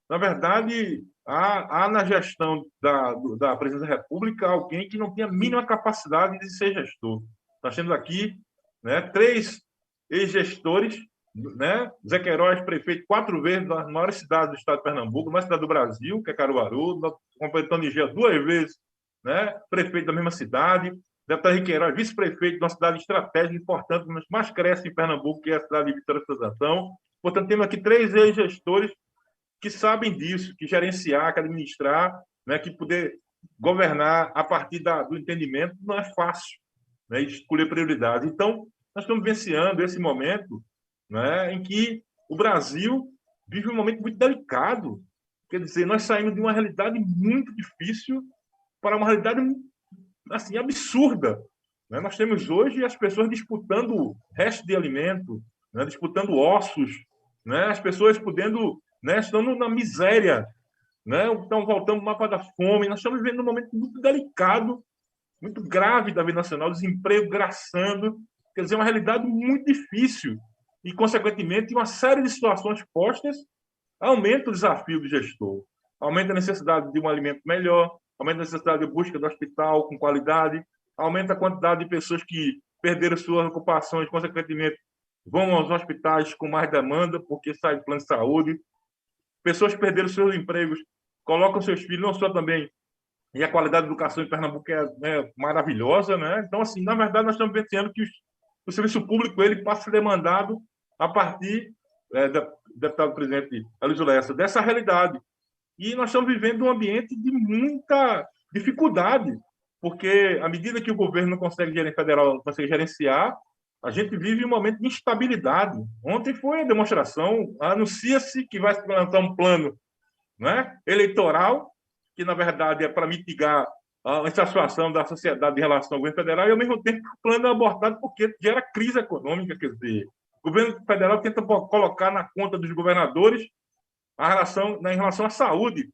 na verdade, há na gestão da Presidência da República alguém que não tem a mínima capacidade de ser gestor. Nós temos aqui, né, 3 ex-gestores, né? Zé Queiroz, prefeito 4 vezes nas maiores cidades do estado de Pernambuco, na cidade do Brasil, que é Caruaru, nosso companheiro Tony Gel 2 vezes, né, prefeito da mesma cidade, deputado Queiroz, vice-prefeito de uma cidade estratégica importante, mas mais cresce em Pernambuco, que é a cidade de Vitória da Sanção. Portanto, temos aqui 3 ex-gestores que sabem disso, que gerenciar, que administrar, né, que poder governar a partir do entendimento não é fácil, né, escolher prioridades. Então, nós estamos vivenciando esse momento, né, em que o Brasil vive um momento muito delicado. Quer dizer, nós saímos de uma realidade muito difícil para uma realidade assim, absurda. Né? Nós temos hoje as pessoas disputando resto de alimento, né, disputando ossos, né, as pessoas podendo, né, estando na miséria, né? Então, voltamos ao mapa da fome. Nós estamos vivendo um momento muito delicado, muito grave da vida nacional, desemprego graçando, quer dizer, uma realidade muito difícil. E, consequentemente, uma série de situações postas aumenta o desafio do gestor, aumenta a necessidade de um alimento melhor, aumenta a necessidade de busca do hospital com qualidade, aumenta a quantidade de pessoas que perderam suas ocupações, consequentemente, vão aos hospitais com mais demanda, porque sai do plano de saúde. Pessoas que perderam seus empregos, colocam seus filhos, não só também, e a qualidade da educação em Pernambuco é, né, maravilhosa, né? Então, assim, na verdade, nós estamos pensando que o serviço público ele passa a ser demandado a partir, deputado presidente Aloysio Lessa, dessa realidade. E nós estamos vivendo um ambiente de muita dificuldade, porque à medida que o governo não consegue, federal não consegue gerenciar, a gente vive um momento de instabilidade. Ontem foi a demonstração, anuncia-se que vai se implantar um plano, né, eleitoral, que, na verdade, é para mitigar a insatisfação da sociedade em relação ao governo federal, e, ao mesmo tempo, o plano é abortado porque gera crise econômica. Quer dizer, o governo federal tenta colocar na conta dos governadores em relação à saúde.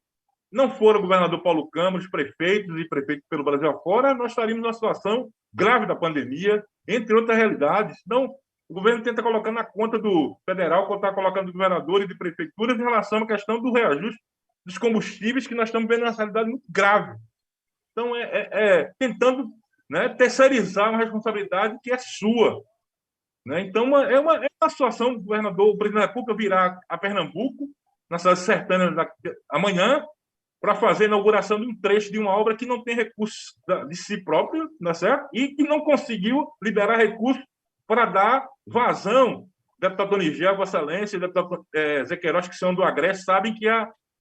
Não for o governador Paulo Câmara, os prefeitos e prefeitos pelo Brasil afora, nós estaríamos numa situação grave da pandemia, entre outras realidades. Então, o governo tenta colocar na conta do federal, quando está colocando de governadores e de prefeituras, em relação à questão do reajuste dos combustíveis, que nós estamos vendo uma realidade muito grave. Então, tentando, né, terceirizar uma responsabilidade que é sua. Né? Então, é uma situação do governador, o presidente da República virá a Pernambuco, na cidade sertânia amanhã, para fazer a inauguração de um trecho de uma obra que não tem recursos de si próprio, tá certo? E que não conseguiu liberar recursos para dar vazão. O deputado Donigel, Vossa Excelência, o deputado Zé Queiroz, que são do Agreste, sabem que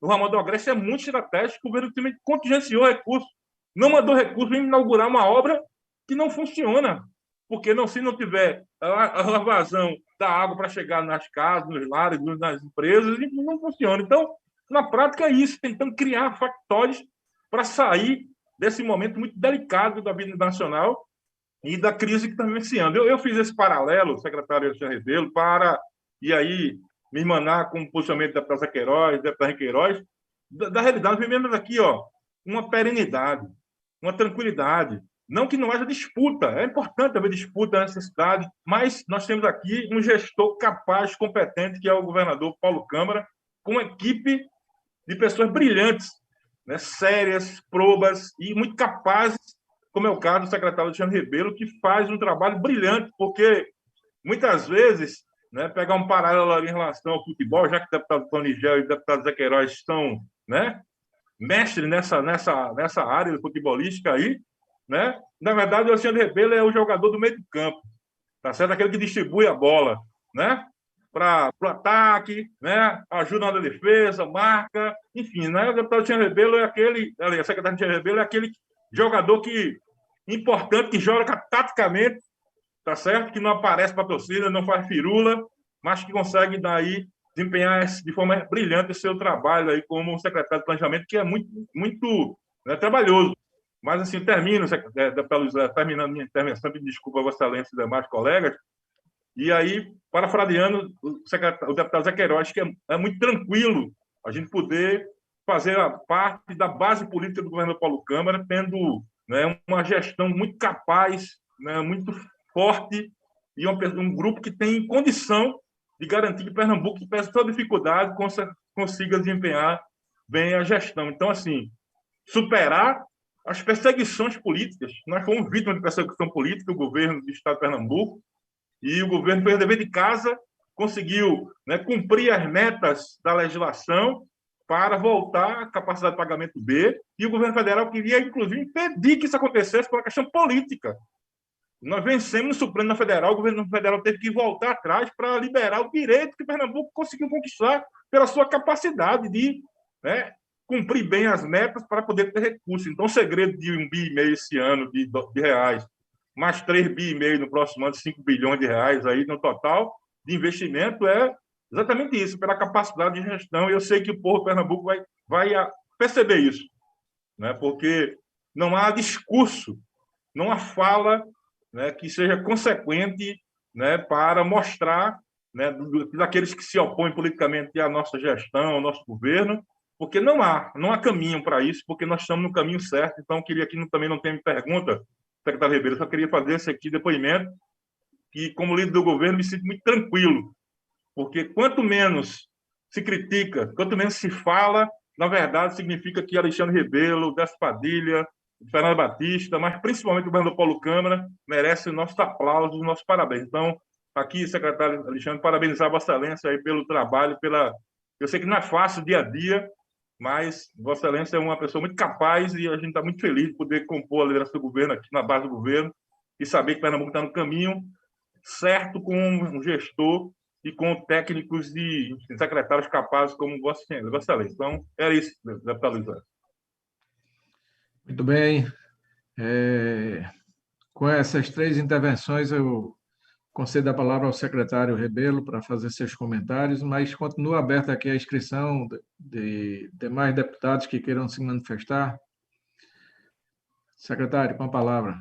o ramal do Agreste é muito estratégico, o governo simplesmente contingenciou recursos, não mandou recursos, vem inaugurar uma obra que não funciona, porque se não tiver a vazão da água para chegar nas casas, nos lares, nas empresas, não funciona. Então, na prática, é isso, tentando criar factores para sair desse momento muito delicado da vida nacional e da crise que está vivenciando. Eu fiz esse paralelo, secretário Alexandre Rebelo, e aí me emanar com o posicionamento da Praça Queiroz, da Praça Queiroz, da realidade, vivemos aqui uma perenidade, uma tranquilidade. Não que não haja disputa, é importante haver disputa nessa cidade, mas nós temos aqui um gestor capaz, competente, que é o governador Paulo Câmara, com uma equipe de pessoas brilhantes, né, sérias, probas e muito capazes, como é o caso do secretário Alexandre Rebelo, que faz um trabalho brilhante, porque muitas vezes, né, pegar um paralelo ali em relação ao futebol, já que o deputado Donigel e o deputado Zé Queiroz estão, né, mestres nessa área futebolística aí, né? Na verdade, o Alexandre Rebelo é o jogador do meio do campo, tá certo? Aquele que distribui a bola, né, para o ataque, né, ajuda na defesa, marca, enfim, né? O deputado Alexandre Rebelo é a secretária Alexandre Rebelo é aquele jogador importante, que joga taticamente, tá certo? Que não aparece para a torcida, não faz firula, mas que consegue daí desempenhar de forma brilhante o seu trabalho aí como secretário de planejamento, que é muito, muito, né, trabalhoso. Mas, assim, terminando minha intervenção, me desculpa, Vossa Excelência e demais colegas, e aí, parafraseando o deputado Zé Queiroz, que é muito tranquilo a gente poder fazer a parte da base política do governo Paulo Câmara, tendo, né, uma gestão muito capaz, né, muito forte, e um grupo que tem condição de garantir que Pernambuco, que pesa toda dificuldade, consiga desempenhar bem a gestão. Então, assim, superar as perseguições políticas. Nós fomos vítimas de perseguição política, o governo do Estado de Pernambuco, e o governo fez o dever de casa, conseguiu, né, cumprir as metas da legislação para voltar à capacidade de pagamento B, e o governo federal queria, inclusive, impedir que isso acontecesse por uma questão política. Nós vencemos no Supremo Federal, o governo federal teve que voltar atrás para liberar o direito que Pernambuco conseguiu conquistar pela sua capacidade de, né, cumprir bem as metas para poder ter recursos. Então, o segredo de 1,5 bilhão esse ano de reais, mais 3,5 bilhões no próximo ano, 5 bilhões de reais aí no total de investimento, é exatamente isso, pela capacidade de gestão. E eu sei que o povo de Pernambuco vai perceber isso, né? Porque não há discurso, não há fala, né, que seja consequente, né, para mostrar, né, daqueles que se opõem politicamente à nossa gestão, ao nosso governo, porque não há caminho para isso, porque nós estamos no caminho certo. Então, queria aqui, também não tem pergunta, secretário Ribeiro, só queria fazer esse aqui depoimento, que, como líder do governo, me sinto muito tranquilo, porque quanto menos se critica, quanto menos se fala, na verdade, significa que Alexandre Rebelo, Décio Padilha, Fernando Batista, mas principalmente o governador Paulo Câmara, merece o nosso aplauso, o nosso parabéns. Então, aqui, secretário Alexandre, parabenizar Vossa Excelência aí pelo trabalho, eu sei que não é fácil dia a dia, mas Vossa Excelência é uma pessoa muito capaz e a gente está muito feliz de poder compor a liderança do governo aqui na base do governo e saber que Pernambuco está no caminho certo, com um gestor e com técnicos e secretários capazes como Vossa Excelência. Então, era isso, deputado Luiz Lécio. Muito bem. Com essas 3 intervenções, eu concedo a palavra ao secretário Rebelo para fazer seus comentários, mas continua aberta aqui a inscrição de demais deputados que queiram se manifestar. Secretário, com a palavra.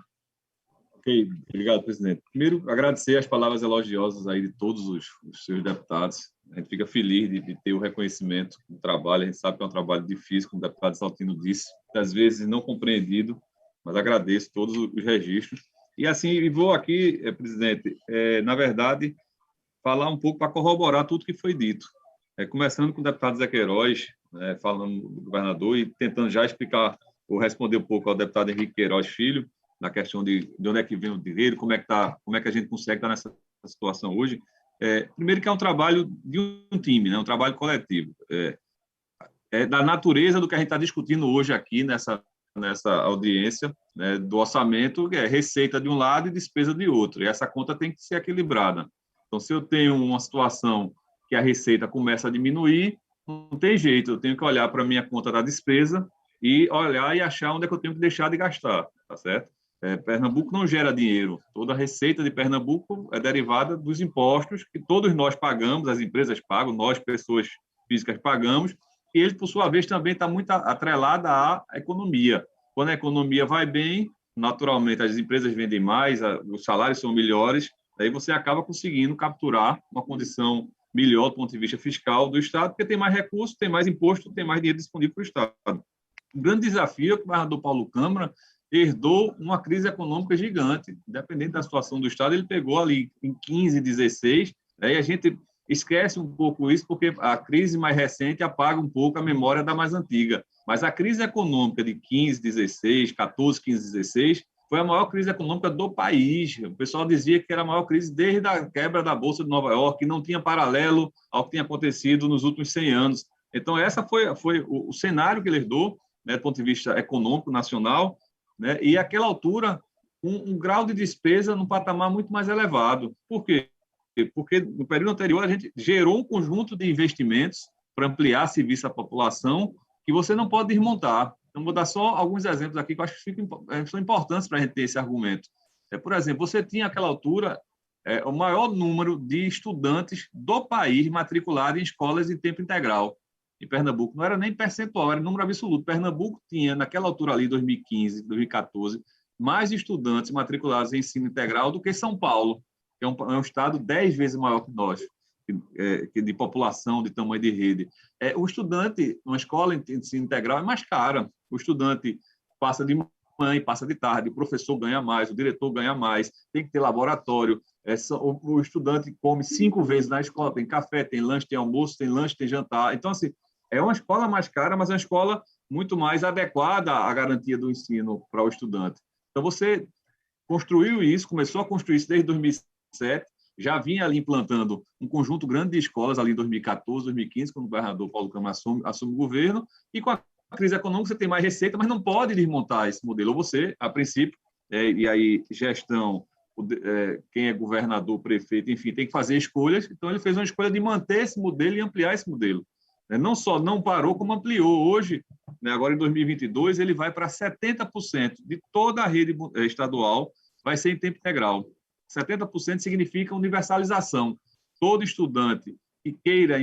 Ok, obrigado, presidente. Primeiro, agradecer as palavras elogiosas aí de todos os seus deputados. A gente fica feliz de ter o reconhecimento do trabalho. A gente sabe que é um trabalho difícil, como o deputado Saltino disse, às vezes não compreendido, mas agradeço todos os registros. E assim, vou aqui, presidente, na verdade, falar um pouco para corroborar tudo que foi dito. Começando com o deputado Zé Queiroz, falando do governador e tentando já explicar ou responder um pouco ao deputado Henrique Queiroz Filho, na questão de onde é que vem o dinheiro, como é que a gente consegue estar nessa situação hoje. Primeiro que é um trabalho de um time, né? Um trabalho coletivo. É da natureza do que a gente está discutindo hoje aqui nessa audiência, né, do orçamento, que é receita de um lado e despesa de outro, e essa conta tem que ser equilibrada. Então, se eu tenho uma situação que a receita começa a diminuir, não tem jeito, eu tenho que olhar para a minha conta da despesa e olhar e achar onde é que eu tenho que deixar de gastar, tá certo? Pernambuco não gera dinheiro, toda a receita de Pernambuco é derivada dos impostos que todos nós pagamos, as empresas pagam, nós, pessoas físicas, pagamos, e ele, por sua vez, também está muito atrelada à economia. Quando a economia vai bem, naturalmente as empresas vendem mais, os salários são melhores, aí você acaba conseguindo capturar uma condição melhor do ponto de vista fiscal do Estado, porque tem mais recursos, tem mais imposto, tem mais dinheiro disponível para o Estado. O grande desafio é que o governador Paulo Câmara herdou uma crise econômica gigante. Independente da situação do Estado, ele pegou ali em 15, 16, aí a gente esquece um pouco isso, porque a crise mais recente apaga um pouco a memória da mais antiga. Mas a crise econômica de 15, 16, 14, 15, 16, foi a maior crise econômica do país. O pessoal dizia que era a maior crise desde a quebra da Bolsa de Nova York, que não tinha paralelo ao que tinha acontecido nos últimos 100 anos. Então, essa foi o cenário que ele herdou, né, do ponto de vista econômico, nacional, né, e àquela altura, um grau de despesa num patamar muito mais elevado. Por quê? Porque no período anterior a gente gerou um conjunto de investimentos para ampliar serviço à população que você não pode desmontar. Então, vou dar só alguns exemplos aqui que eu acho que são importantes para a gente ter esse argumento. Por exemplo, você tinha, àquela altura, o maior número de estudantes do país matriculados em escolas de tempo integral. Em Pernambuco, não era nem percentual, era número absoluto. Pernambuco tinha, naquela altura ali, 2015, 2014, mais estudantes matriculados em ensino integral do que São Paulo, que é um estado 10 vezes maior que nós, de população, de tamanho de rede. O estudante, uma escola de ensino integral é mais cara. O estudante passa de manhã e passa de tarde, o professor ganha mais, o diretor ganha mais, tem que ter laboratório, o estudante come 5 vezes na escola, tem café, tem lanche, tem almoço, tem lanche, tem jantar. Então, assim, é uma escola mais cara, mas é uma escola muito mais adequada à garantia do ensino para o estudante. Então, você construiu isso, começou a construir isso desde 2007, já vinha ali implantando um conjunto grande de escolas ali em 2014, 2015, quando o governador Paulo Câmara assume o governo, e com a crise econômica você tem mais receita, mas não pode desmontar esse modelo. Ou você, a princípio, e aí gestão, quem é governador, prefeito, enfim, tem que fazer escolhas. Então, ele fez uma escolha de manter esse modelo e ampliar esse modelo. Não só não parou, como ampliou. Hoje, agora em 2022, ele vai para 70% de toda a rede estadual, vai ser em tempo integral. 70% significa universalização. Todo estudante que queira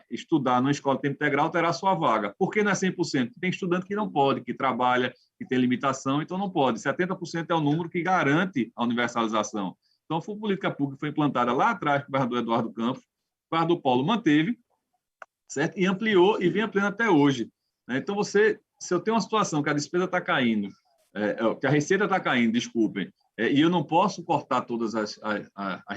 estudar numa escola de tempo integral terá sua vaga. Por que não é 100%? Tem estudante que não pode, que trabalha, que tem limitação, então não pode. 70% é o número que garante a universalização. Então, foi uma política pública que foi implantada lá atrás, com o governador Eduardo Campos, o governador Paulo manteve, certo? E ampliou e vem ampliando até hoje, né? Então, se eu tenho uma situação que a despesa está caindo, que a receita está caindo, desculpem, e eu não posso cortar todas as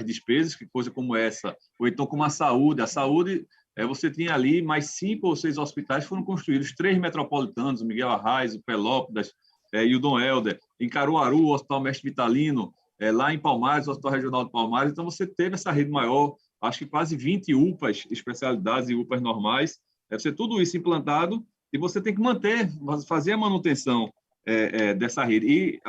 despesas, que coisa como essa, ou então como a saúde, você tinha ali mais 5 ou 6 hospitais, foram construídos 3 metropolitanos, o Miguel Arraes, o Pelópidas e o Dom Helder, em Caruaru, o Hospital Mestre Vitalino, lá em Palmares, o Hospital Regional de Palmares. Então, você teve essa rede maior, acho que quase 20 UPAs, especialidades e UPAs normais, deve ser tudo isso implantado, e você tem que manter, fazer a manutenção dessa rede. E,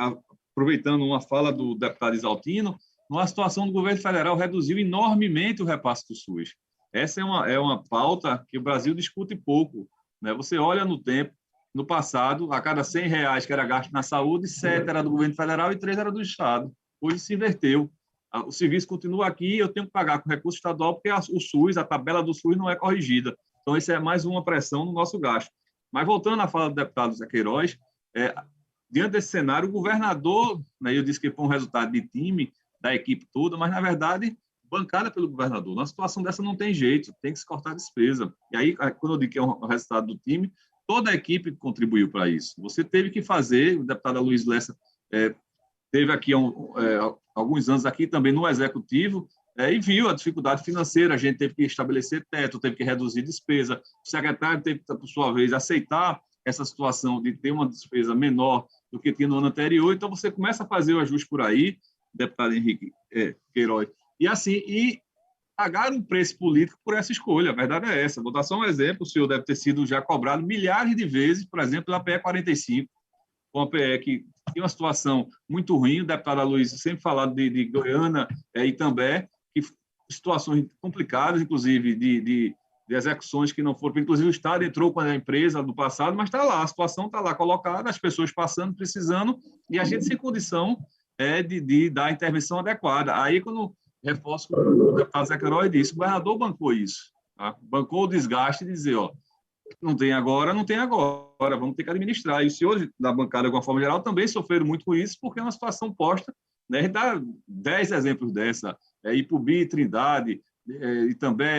aproveitando uma fala do deputado Isaltino, numa situação do governo federal, reduziu enormemente o repasse do SUS. Essa é uma pauta que o Brasil discute pouco, né? Você olha no tempo, no passado, a cada R$100 que era gasto na saúde, 7 era do governo federal e 3 era do Estado. Hoje se inverteu. O serviço continua aqui, eu tenho que pagar com recurso estadual, porque o SUS, a tabela do SUS não é corrigida. Então, isso é mais uma pressão no nosso gasto. Mas, voltando à fala do deputado Zé Queiroz, diante desse cenário, o governador, né, eu disse que foi um resultado de time, da equipe toda, mas, na verdade, bancada pelo governador. Numa situação dessa não tem jeito, tem que se cortar a despesa. E aí, quando eu digo que é um resultado do time, toda a equipe contribuiu para isso. Você teve que fazer, o deputado Luiz Lessa teve aqui alguns anos aqui também no Executivo, e viu a dificuldade financeira, a gente teve que estabelecer teto, teve que reduzir despesa, o secretário teve que, por sua vez, aceitar essa situação de ter uma despesa menor do que tinha no ano anterior, então você começa a fazer o ajuste por aí, deputado Henrique Queiroz, e pagar um preço político por essa escolha, a verdade é essa. Vou dar só um exemplo, o senhor deve ter sido já cobrado milhares de vezes, por exemplo, pela PE 45, uma PE que tem uma situação muito ruim, o deputado Aloysio sempre falado de Goiânia e Itambé, que situações complicadas, inclusive de execuções que não foram, inclusive o Estado entrou com a empresa do passado, mas está lá, a situação está lá colocada, as pessoas passando, precisando, e a gente sem condição de dar a intervenção adequada. Aí, quando reforço o deputado Zé Queiroz disse, o governador bancou isso, tá? Bancou o desgaste de dizer, não tem agora, vamos ter que administrar. E os senhores da bancada, de uma forma geral, também sofreram muito com isso, porque é uma situação posta, né? A gente dá 10 exemplos dessa, Ipubi, Trindade, e também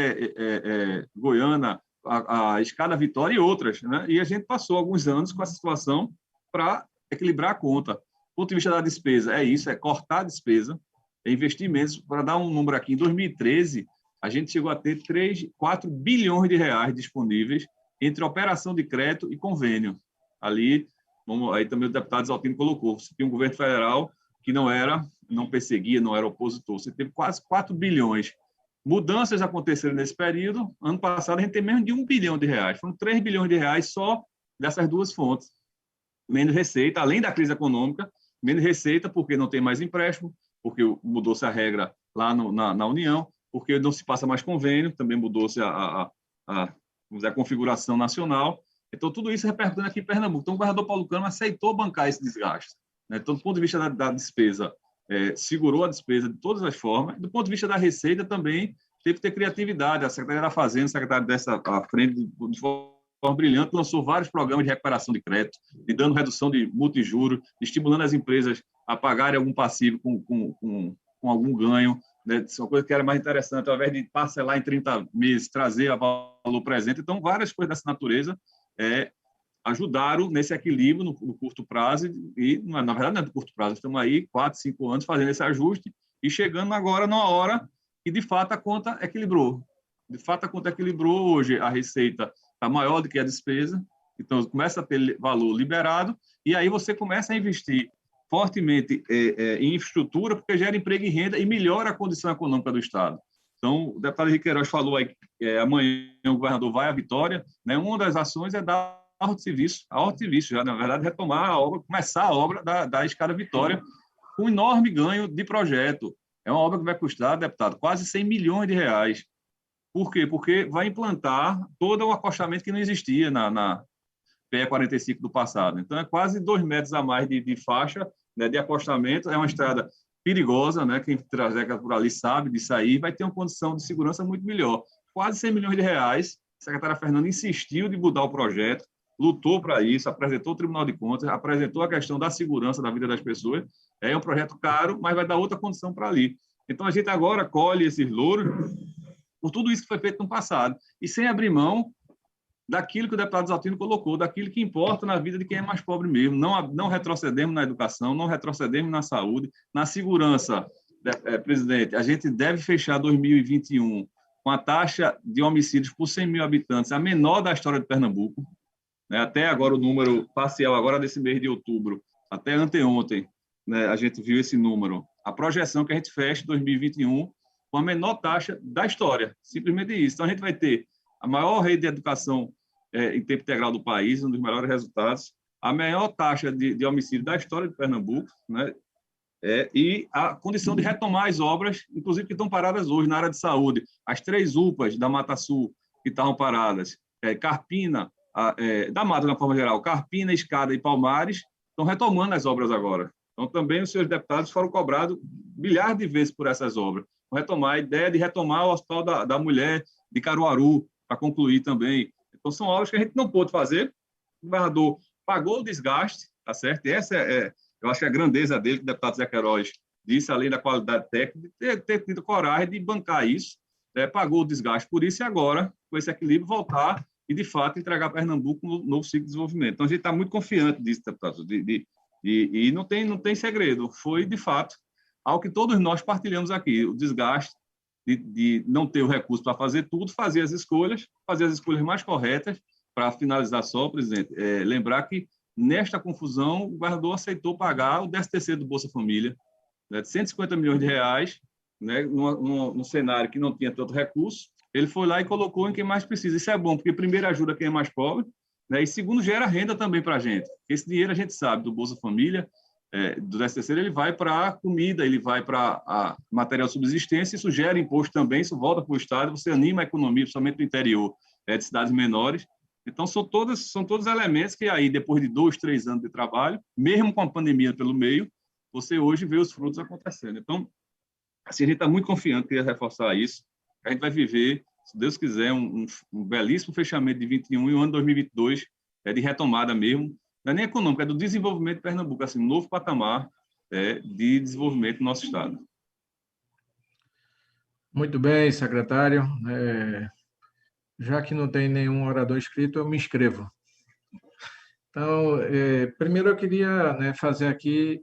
Goiânia, a Escada Vitória e outras, né? E a gente passou alguns anos com essa situação para equilibrar a conta. Do ponto de vista da despesa, é isso, cortar a despesa, investimentos. Para dar um número aqui, em 2013, a gente chegou a ter 4 bilhões de reais disponíveis entre operação de crédito e convênio. Ali, aí também o deputado Isaltino colocou, você tinha um governo federal que não perseguia, não era opositor, você teve quase 4 bilhões. Mudanças aconteceram nesse período. Ano passado, a gente tem menos de 1 bilhão de reais. Foram 3 bilhões de reais só dessas duas fontes. Menos receita, além da crise econômica, menos receita porque não tem mais empréstimo, porque mudou-se a regra lá na União, porque não se passa mais convênio, também mudou-se a configuração nacional. Então, tudo isso repercutindo aqui em Pernambuco. Então, o governador Paulo Câmara aceitou bancar esse desgaste, né? Então, do ponto de vista da despesa, segurou a despesa de todas as formas. Do ponto de vista da receita, também teve que ter criatividade. A Secretaria da Fazenda, a secretária dessa à frente, de forma brilhante, lançou vários programas de recuperação de crédito, de dando redução de multa e juros, estimulando as empresas a pagarem algum passivo com algum ganho, né? Isso é uma coisa que era mais interessante, ao invés de parcelar em 30 meses, trazer a valor presente. Então, várias coisas dessa natureza ajudaram nesse equilíbrio no curto prazo, e, na verdade, não é do curto prazo, estamos aí 4, 5 anos fazendo esse ajuste e chegando agora numa hora que, de fato, a conta equilibrou. De fato, a conta equilibrou. Hoje, a receita está maior do que a despesa, então começa a ter valor liberado, e aí você começa a investir fortemente em infraestrutura, porque gera emprego e renda e melhora a condição econômica do Estado. Então, o deputado Henrique Queiroz falou aí que amanhã o governador vai à Vitória, né? Uma das ações é dar a ordem de serviço, já, na verdade, retomar a obra, começar a obra da Escada Vitória, com um enorme ganho de projeto. É uma obra que vai custar, deputado, quase 100 milhões de reais. Por quê? Porque vai implantar todo o acostamento que não existia na PE 45 do passado. Então, é quase 2 metros a mais de faixa, né, de acostamento. É uma estrada perigosa, né? Quem trajeca por ali sabe disso aí, vai ter uma condição de segurança muito melhor. Quase 100 milhões de reais. A secretária Fernanda insistiu de mudar o projeto, lutou para isso, apresentou o Tribunal de Contas, apresentou a questão da segurança da vida das pessoas. É um projeto caro, mas vai dar outra condição para ali. Então, a gente agora colhe esses louros por tudo isso que foi feito no passado, e sem abrir mão daquilo que o deputado Exaltino colocou, daquilo que importa na vida de quem é mais pobre mesmo. Não retrocedemos na educação, não retrocedemos na saúde, na segurança. Presidente, a gente deve fechar 2021 com a taxa de homicídios por 100 mil habitantes, a menor da história de Pernambuco, né? Até agora o número parcial, agora desse mês de outubro, até anteontem, né, a gente viu esse número. A projeção que a gente fecha 2021 com a menor taxa da história, simplesmente isso. Então, a gente vai ter a maior rede de educação em tempo integral do país, um dos melhores resultados, a maior taxa de homicídio da história de Pernambuco, né? E a condição de retomar as obras, inclusive que estão paradas hoje na área de saúde. As 3 UPAs da Mata Sul que estavam paradas, Carpina, da Mata, de uma forma geral, Carpina, Escada e Palmares, estão retomando as obras agora. Então, também os seus deputados foram cobrados milhares de vezes por essas obras. Vão retomar a ideia de retomar o Hospital da Mulher de Caruaru, para concluir também. Então, são obras que a gente não pôde fazer. O governador pagou o desgaste, tá certo? E essa eu acho que a grandeza dele, que o deputado Zé Queiroz disse, além da qualidade técnica, de ter tido coragem de bancar isso, pagou o desgaste por isso, e agora, com esse equilíbrio, voltar e, de fato, entregar Pernambuco um novo ciclo de desenvolvimento. Então, a gente está muito confiante disso, deputado, e não tem segredo. Foi, de fato, algo que todos nós partilhamos aqui, o desgaste de não ter o recurso para fazer tudo, fazer as escolhas mais corretas. Para finalizar só, presidente, lembrar que, nesta confusão, o governador aceitou pagar o 13º do Bolsa Família, né, de 150 milhões de reais, né, num cenário que não tinha tanto recurso. Ele foi lá e colocou em quem mais precisa. Isso é bom, porque, primeiro, ajuda quem é mais pobre, né, e, segundo, gera renda também para a gente. Esse dinheiro, a gente sabe, do Bolsa Família, do 13º, ele vai para comida, ele vai para material de subsistência, isso gera imposto também, isso volta para o Estado, você anima a economia, principalmente no interior, de cidades menores. Então, são todos elementos que aí, depois de 2, 3 anos de trabalho, mesmo com a pandemia pelo meio, você hoje vê os frutos acontecendo. Então, assim, a gente está muito confiante, queria reforçar isso, a gente vai viver, se Deus quiser, um belíssimo fechamento de 21 e o ano 2022 de retomada mesmo, não é nem econômico, é do desenvolvimento de Pernambuco, assim, um novo patamar de desenvolvimento do nosso Estado. Muito bem, secretário. Já que não tem nenhum orador inscrito, eu me inscrevo. Então, primeiro eu queria, né, fazer aqui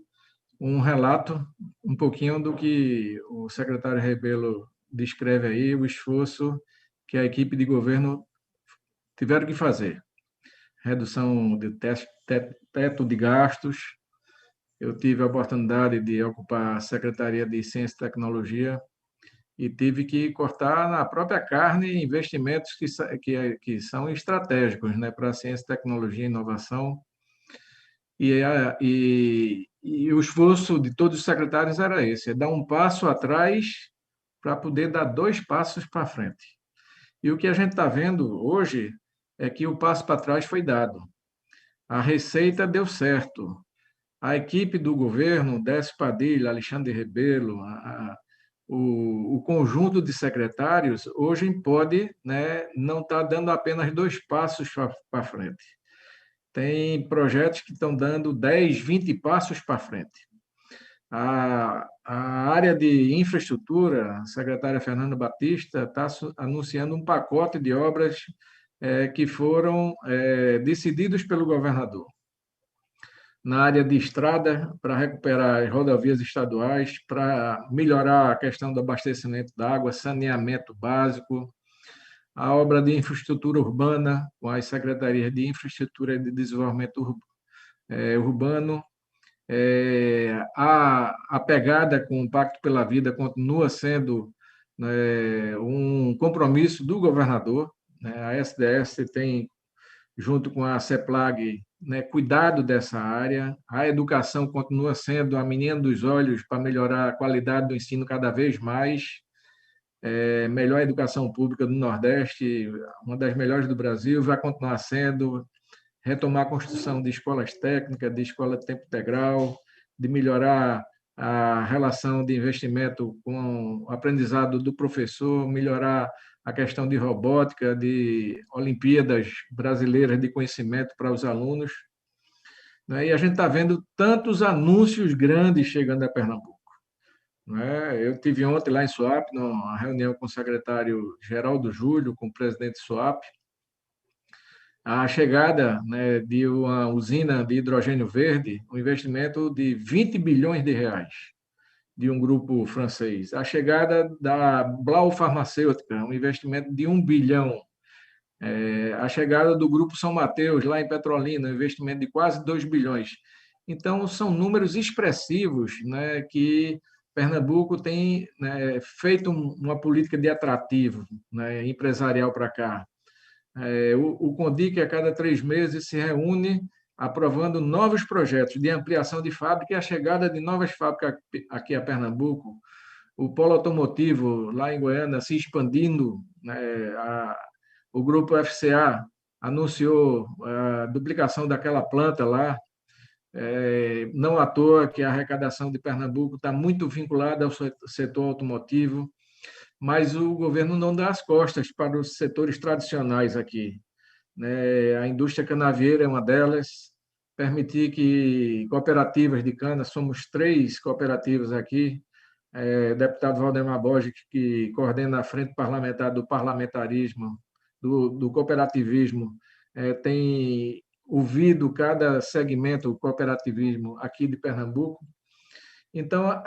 um relato, um pouquinho do que o secretário Rebelo descreve aí, o esforço que a equipe de governo tiveram que fazer. Redução de teto de gastos. Eu tive a oportunidade de ocupar a Secretaria de Ciência e Tecnologia e tive que cortar na própria carne investimentos que são estratégicos, né, para a ciência, tecnologia e inovação. E o esforço de todos os secretários era esse, dar um passo atrás para poder dar 2 passos para frente. E o que a gente está vendo hoje é que o passo para trás foi dado. A receita deu certo. A equipe do governo, Décio Padilha, Alexandre Rebelo, o conjunto de secretários, hoje pode, né, não estar dando apenas 2 passos para frente. Tem projetos que estão dando 10, 20 passos para frente. A área de infraestrutura, a secretária Fernanda Batista está anunciando um pacote de obras que foram decididos pelo governador. Na área de estrada, para recuperar as rodovias estaduais, para melhorar a questão do abastecimento da água, saneamento básico, a obra de infraestrutura urbana, com as secretarias de Infraestrutura e de Desenvolvimento Urbano. A pegada com o Pacto pela Vida continua sendo um compromisso do governador. A SDS tem, junto com a CEPLAG, cuidado dessa área. A educação continua sendo a menina dos olhos para melhorar a qualidade do ensino cada vez mais. Melhor educação pública do Nordeste, uma das melhores do Brasil, vai continuar sendo. Retomar a construção de escolas técnicas, de escola de tempo integral, de melhorar a relação de investimento com o aprendizado do professor, melhorar a questão de robótica, de Olimpíadas brasileiras de conhecimento para os alunos. E a gente está vendo tantos anúncios grandes chegando a Pernambuco. né? Eu tive ontem lá em Suape, numa reunião com o secretário Geraldo Júlio, com o presidente de Suape, a chegada, né, de uma usina de hidrogênio verde, um investimento de 20 bilhões de reais de um grupo francês. A chegada da Blau Farmacêutica, um investimento de 1 bilhão. A chegada do Grupo São Mateus, lá em Petrolina, um investimento de quase 2 bilhões. Então, são números expressivos, né, que Pernambuco tem, né, feito uma política de atrativo, né, empresarial para cá. O CONDIC, a cada 3 meses, se reúne aprovando novos projetos de ampliação de fábrica e a chegada de novas fábricas aqui a Pernambuco. O polo automotivo, lá em Goiânia, se expandindo, né? O grupo FCA anunciou a duplicação daquela planta lá. Não à toa que a arrecadação de Pernambuco está muito vinculada ao setor automotivo, mas o governo não dá as costas para os setores tradicionais aqui, né? A indústria canavieira é uma delas, permitir que cooperativas de cana, somos 3 cooperativas aqui, deputado Valdemar Borges, que coordena a frente parlamentar do parlamentarismo, do cooperativismo, tem ouvido cada segmento do cooperativismo aqui de Pernambuco. Então,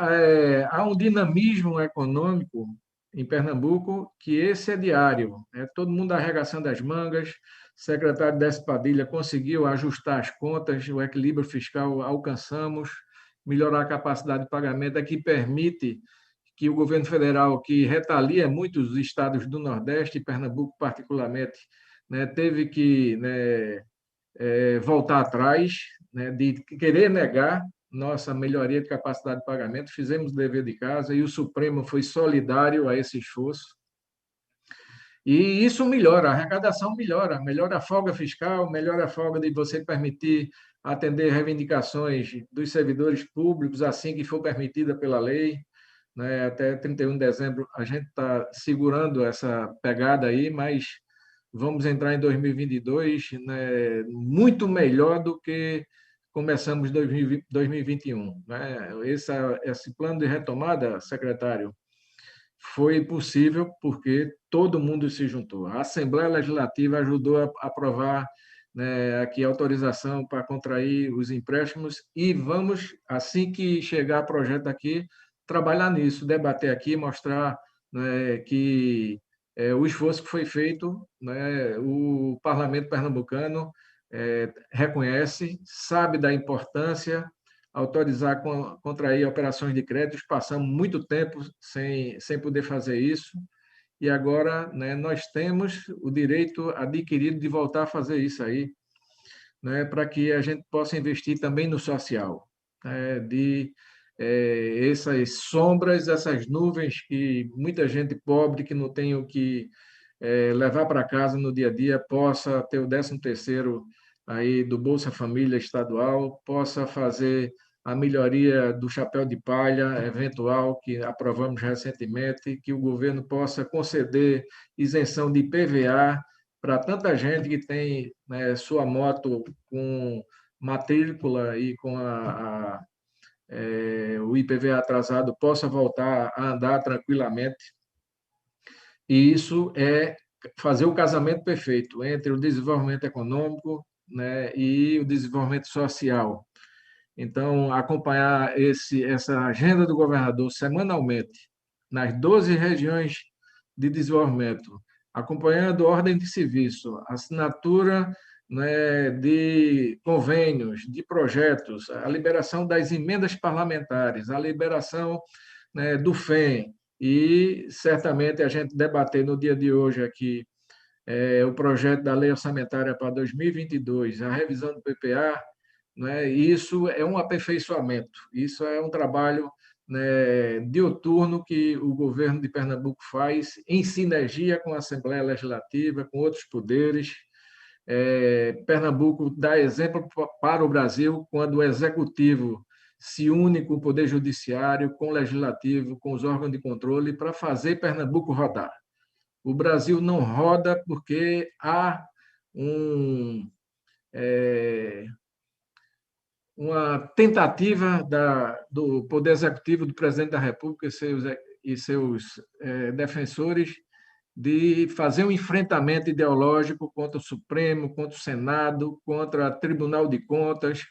há um dinamismo econômico em Pernambuco que esse é diário. Todo mundo arregaçando as mangas, o secretário Décio Padilha conseguiu ajustar as contas, o equilíbrio fiscal alcançamos, melhorar a capacidade de pagamento, que permite que o governo federal, que retalia muitos estados do Nordeste, e Pernambuco particularmente, né, teve que, né, voltar atrás, né, de querer negar nossa melhoria de capacidade de pagamento. Fizemos o dever de casa e o Supremo foi solidário a esse esforço. E isso melhora, a arrecadação melhora a folga fiscal, melhora a folga de você permitir atender reivindicações dos servidores públicos assim que for permitida pela lei, né? Até 31 de dezembro a gente está segurando essa pegada aí, mas vamos entrar em 2022, né, muito melhor do que começamos 2021. Né? Esse plano de retomada, secretário, foi possível porque todo mundo se juntou. A Assembleia Legislativa ajudou a aprovar, né, aqui a autorização para contrair os empréstimos e vamos, assim que chegar o projeto aqui, trabalhar nisso, debater aqui, mostrar, né, que o esforço que foi feito, né, o parlamento pernambucano reconhece, sabe da importância, autorizar contrair operações de créditos, passamos muito tempo sem poder fazer isso, e agora, né, nós temos o direito adquirido de voltar a fazer isso aí, né, para que a gente possa investir também no social, né, essas sombras, essas nuvens que muita gente pobre que não tem o que levar para casa no dia a dia possa ter o 13º aí do Bolsa Família estadual, possa fazer a melhoria do chapéu de palha eventual que aprovamos recentemente, que o governo possa conceder isenção de IPVA para tanta gente que tem, né, sua moto com matrícula e com o IPVA atrasado possa voltar a andar tranquilamente. E isso é fazer o casamento perfeito entre o desenvolvimento econômico, né, e o desenvolvimento social. Então, acompanhar essa agenda do governador semanalmente nas 12 regiões de desenvolvimento, acompanhando ordem de serviço, assinatura, né, de convênios, de projetos, a liberação das emendas parlamentares, a liberação, né, do FEM, e certamente a gente debater no dia de hoje aqui o projeto da lei orçamentária para 2022, a revisão do PPA, né? Isso é um aperfeiçoamento, isso é um trabalho, né, diuturno que o governo de Pernambuco faz em sinergia com a Assembleia Legislativa, com outros poderes. Pernambuco dá exemplo para o Brasil quando o Executivo se une com o Poder Judiciário, com o Legislativo, com os órgãos de controle para fazer Pernambuco rodar. O Brasil não roda porque há uma tentativa do Poder Executivo, do Presidente da República e seus defensores de fazer um enfrentamento ideológico contra o Supremo, contra o Senado, contra o Tribunal de Contas,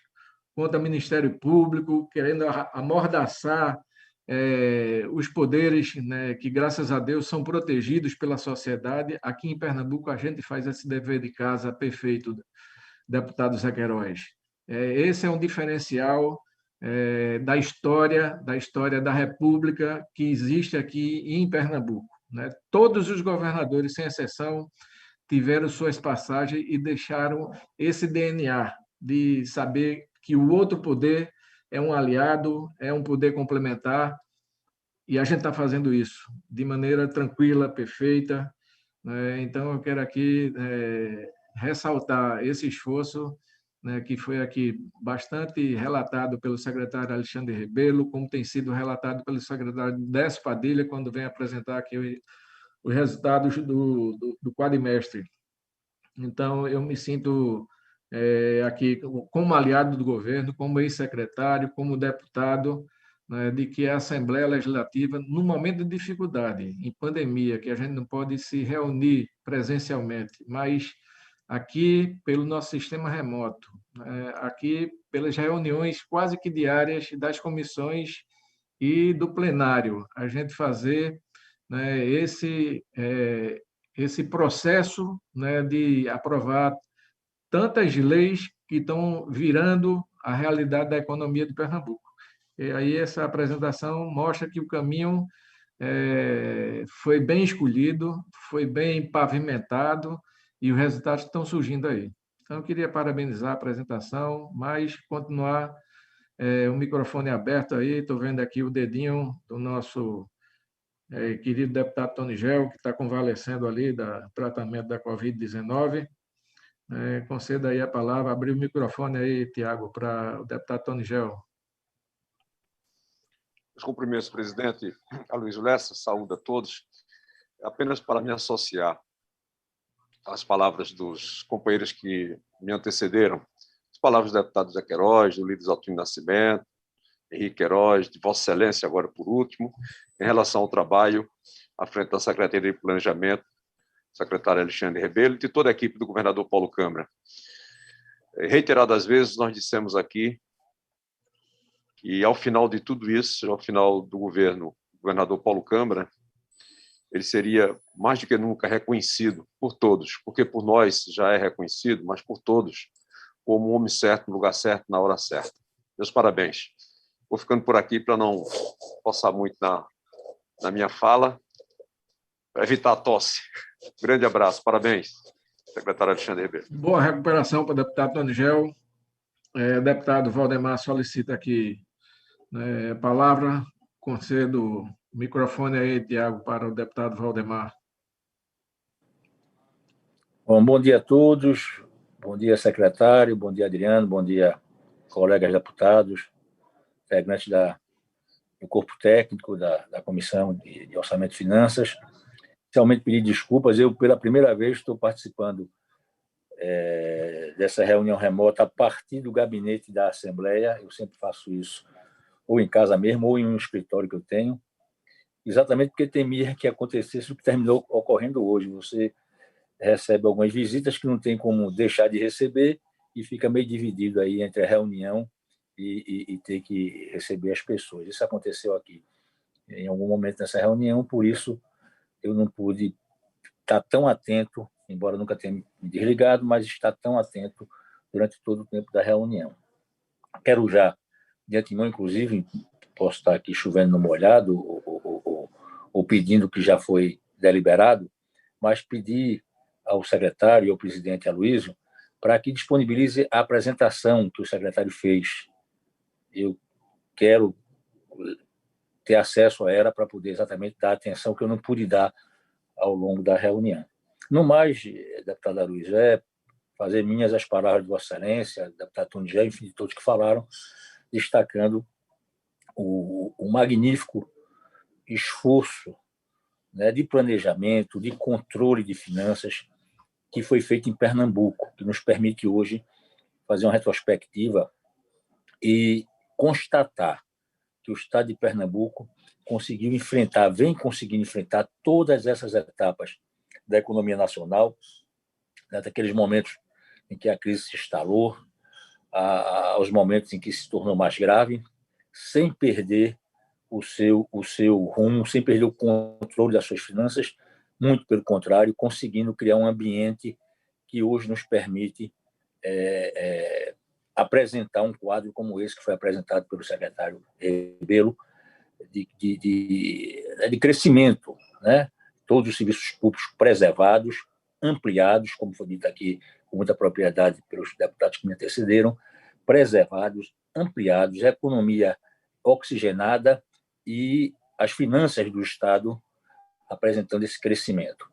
contra o Ministério Público, querendo amordaçar os poderes, né, que, graças a Deus, são protegidos pela sociedade. Aqui em Pernambuco, a gente faz esse dever de casa perfeito, deputado Zé Queiroz. Esse é um diferencial da história da República que existe aqui em Pernambuco, né? Todos os governadores, sem exceção, tiveram suas passagens e deixaram esse DNA de saber que o outro poder é um aliado, é um poder complementar, e a gente está fazendo isso de maneira tranquila, perfeita, né? Então, eu quero aqui ressaltar esse esforço, né, que foi aqui bastante relatado pelo secretário Alexandre Rebelo, como tem sido relatado pelo secretário Décio Padilha, quando vem apresentar aqui os resultados do quadrimestre. Então, eu me sinto aqui como aliado do governo, como ex-secretário, como deputado, né, de que a Assembleia Legislativa, no momento de dificuldade, em pandemia, que a gente não pode se reunir presencialmente, mas aqui pelo nosso sistema remoto, aqui pelas reuniões quase que diárias das comissões e do plenário, a gente fazer, né, esse processo, né, de aprovar tantas leis que estão virando a realidade da economia de Pernambuco. E aí essa apresentação mostra que o caminho foi bem escolhido, foi bem pavimentado e os resultados estão surgindo aí. Então, eu queria parabenizar a apresentação, mas continuar o microfone aberto aí. Estou vendo aqui o dedinho do nosso querido deputado Tony Gel, que está convalescendo ali do tratamento da Covid-19. Conceda aí a palavra, abrir o microfone aí, Tiago, para o deputado Tony Gel. Os cumprimentos, presidente Aloysio Lessa, saúde a todos. Apenas para me associar às palavras dos companheiros que me antecederam, as palavras do deputado Zé Queiroz, do líder Altino Nascimento, Henrique Queiroz, de Vossa Excelência, agora por último, em relação ao trabalho à frente da Secretaria de Planejamento, secretário Alexandre Rebelo, e de toda a equipe do governador Paulo Câmara. Reiteradas vezes, nós dissemos aqui que, ao final de tudo isso, ao final do governo do governador Paulo Câmara, ele seria, mais do que nunca, reconhecido por todos, porque por nós já é reconhecido, mas por todos, como um homem certo, no lugar certo, na hora certa. Meus parabéns. Vou ficando por aqui para não passar muito na minha fala, para evitar a tosse. Grande abraço, parabéns, secretário Alexandre Ribeiro. Boa recuperação para o deputado Tony Gel. Deputado Valdemar solicita aqui a palavra. Concedo o microfone aí, Tiago, para o deputado Valdemar. Bom dia a todos. Bom dia, secretário. Bom dia, Adriano. Bom dia, colegas deputados, integrantes do corpo técnico da Comissão de Orçamento e Finanças. Inicialmente, pedir desculpas. Eu, pela primeira vez, estou participando dessa reunião remota a partir do gabinete da Assembleia. Eu sempre faço isso ou em casa mesmo, ou em um escritório que eu tenho, exatamente porque temia que acontecesse o que terminou ocorrendo hoje. Você recebe algumas visitas que não tem como deixar de receber e fica meio dividido aí entre a reunião e ter que receber as pessoas. Isso aconteceu aqui em algum momento nessa reunião, por isso eu não pude estar tão atento, embora nunca tenha me desligado, mas estar tão atento durante todo o tempo da reunião. Quero já, de antemão, inclusive, posso estar aqui chovendo no molhado ou pedindo que já foi deliberado, mas pedir ao secretário e ao presidente Aloysio para que disponibilize a apresentação que o secretário fez. Eu quero ter acesso a ela para poder exatamente dar a atenção que eu não pude dar ao longo da reunião. No mais, deputado Aloysio, fazer minhas as palavras de Vossa Excelência, deputado Tony Gel, enfim, de todos que falaram, destacando o magnífico esforço, né, de planejamento, de controle de finanças que foi feito em Pernambuco, que nos permite hoje fazer uma retrospectiva e constatar que o Estado de Pernambuco vem conseguindo enfrentar todas essas etapas da economia nacional, né, daqueles momentos em que a crise se instalou, aos momentos em que se tornou mais grave, sem perder o seu rumo, sem perder o controle das suas finanças, muito pelo contrário, conseguindo criar um ambiente que hoje nos permite apresentar um quadro como esse que foi apresentado pelo secretário Rebelo, de crescimento, né? Todos os serviços públicos preservados, ampliados, como foi dito aqui com muita propriedade pelos deputados que me antecederam, preservados, ampliados, a economia oxigenada e as finanças do Estado apresentando esse crescimento.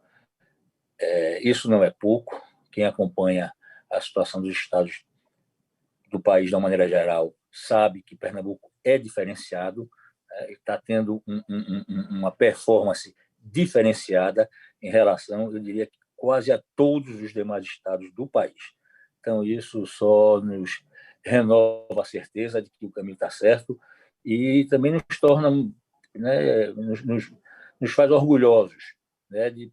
Isso não é pouco. Quem acompanha a situação dos estados do país, de uma maneira geral, sabe que Pernambuco é diferenciado, está tendo uma performance diferenciada em relação, eu diria, quase a todos os demais estados do país. Então, isso só nos renova a certeza de que o caminho está certo e também nos torna, né, nos faz orgulhosos, né, de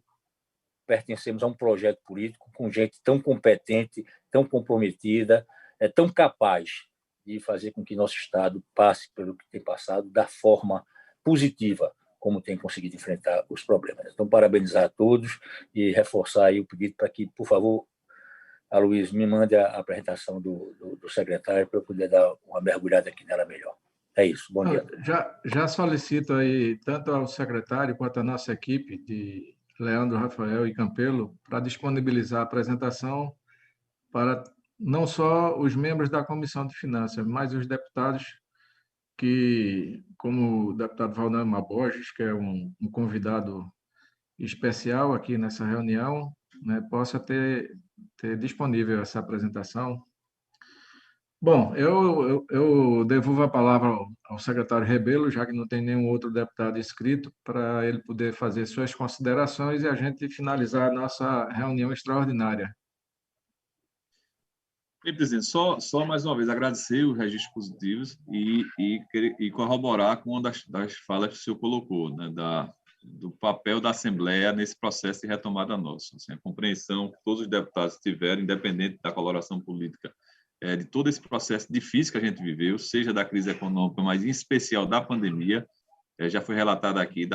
pertencermos a um projeto político com gente tão competente, tão comprometida, tão capaz de fazer com que nosso Estado passe pelo que tem passado da forma positiva, como tem conseguido enfrentar os problemas. Então, parabenizar a todos e reforçar aí o pedido para que, por favor, Aloysio, me mande a apresentação do secretário para eu poder dar uma mergulhada aqui nela melhor. É isso. Bom dia. Já solicito aí tanto ao secretário quanto à nossa equipe de Leandro, Rafael e Campelo para disponibilizar a apresentação para não só os membros da Comissão de Finanças, mas os deputados que, como o deputado Valdemar Borges, que é um convidado especial aqui nessa reunião, né, possa ter disponível essa apresentação. Bom, eu devolvo a palavra ao secretário Rebelo, já que não tem nenhum outro deputado inscrito, para ele poder fazer suas considerações e a gente finalizar a nossa reunião extraordinária. Presidente, só mais uma vez agradecer os registros positivos e corroborar com uma das falas que o senhor colocou, né, do papel da Assembleia nesse processo de retomada nossa. Assim, a compreensão que todos os deputados tiveram, independente da coloração política, de todo esse processo difícil que a gente viveu, seja da crise econômica, mas em especial da pandemia, já foi relatado aqui,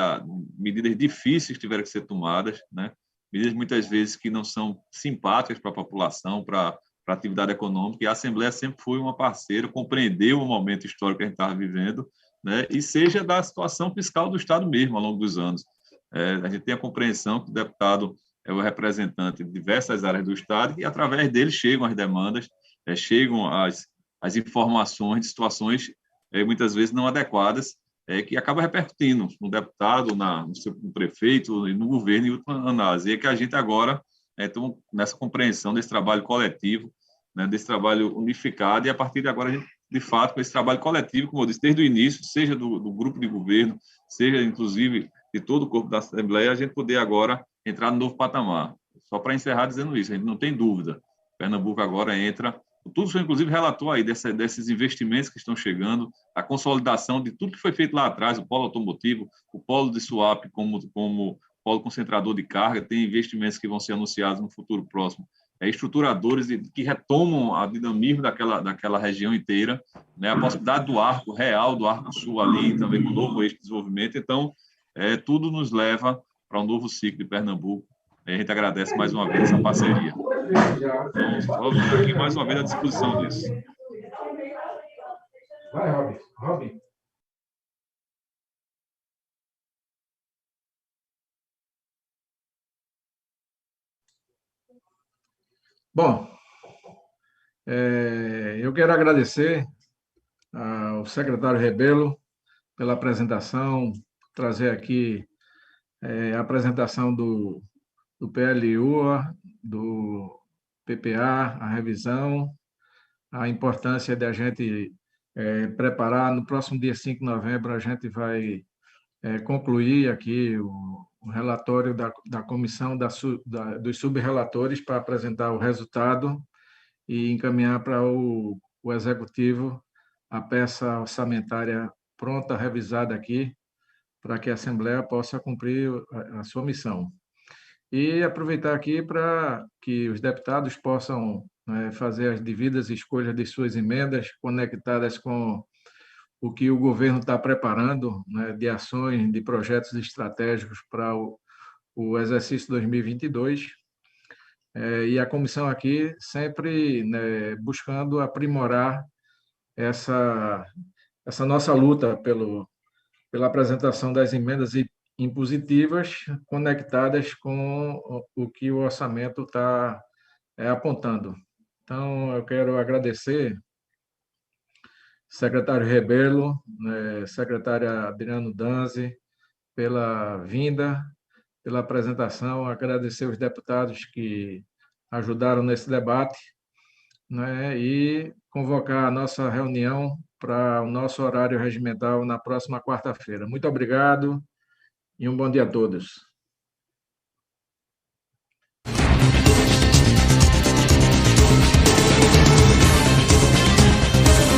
medidas difíceis que tiveram que ser tomadas, né? Medidas muitas vezes que não são simpáticas para a população, para a atividade econômica, e a Assembleia sempre foi uma parceira, compreendeu o momento histórico que a gente estava vivendo, né? E seja da situação fiscal do Estado mesmo, ao longo dos anos. A gente tem a compreensão que o deputado é o representante de diversas áreas do Estado e, através dele, chegam as demandas, chegam as informações de situações muitas vezes não adequadas, que acaba repercutindo no deputado, no prefeito e no governo, em última análise. E é que a gente agora estamos nessa compreensão desse trabalho coletivo, né, desse trabalho unificado, e a partir de agora a gente, de fato, com esse trabalho coletivo, como eu disse, desde o início, seja do grupo de governo, seja, inclusive, de todo o corpo da Assembleia, a gente poder agora entrar no novo patamar. Só para encerrar dizendo isso, a gente não tem dúvida, Pernambuco agora entra, tudo isso, inclusive, relatou aí desses investimentos que estão chegando, a consolidação de tudo que foi feito lá atrás, o polo automotivo, o polo de swap como polo concentrador de carga, tem investimentos que vão ser anunciados no futuro próximo, estruturadores que retomam a dinamismo daquela região inteira, né, a possibilidade do arco real, do Arco Sul ali, também com o novo eixo de desenvolvimento. Então, tudo nos leva para um novo ciclo de Pernambuco. A gente agradece mais uma vez essa parceria. Então, estou aqui mais uma vez à disposição disso. Vai, Robin. Bom, eu quero agradecer ao secretário Rebelo pela apresentação, trazer aqui a apresentação do PLU, do PPA, a revisão, a importância de a gente preparar. No próximo dia 5 de novembro, a gente vai concluir aqui o relatório da comissão dos subrelatores para apresentar o resultado e encaminhar para o executivo a peça orçamentária pronta, revisada aqui, para que a Assembleia possa cumprir a sua missão. E aproveitar aqui para que os deputados possam fazer as devidas escolhas de suas emendas, conectadas com o que o governo está preparando, de ações, de projetos estratégicos para o exercício 2022. E a comissão aqui sempre buscando aprimorar essa nossa luta pela apresentação das emendas impositivas conectadas com o que o orçamento está apontando. Então, eu quero agradecer secretário Rebelo, secretária Adriano Danzi, pela vinda, pela apresentação, agradecer os deputados que ajudaram nesse debate, e convocar a nossa reunião para o nosso horário regimental na próxima quarta-feira. Muito obrigado e um bom dia a todos.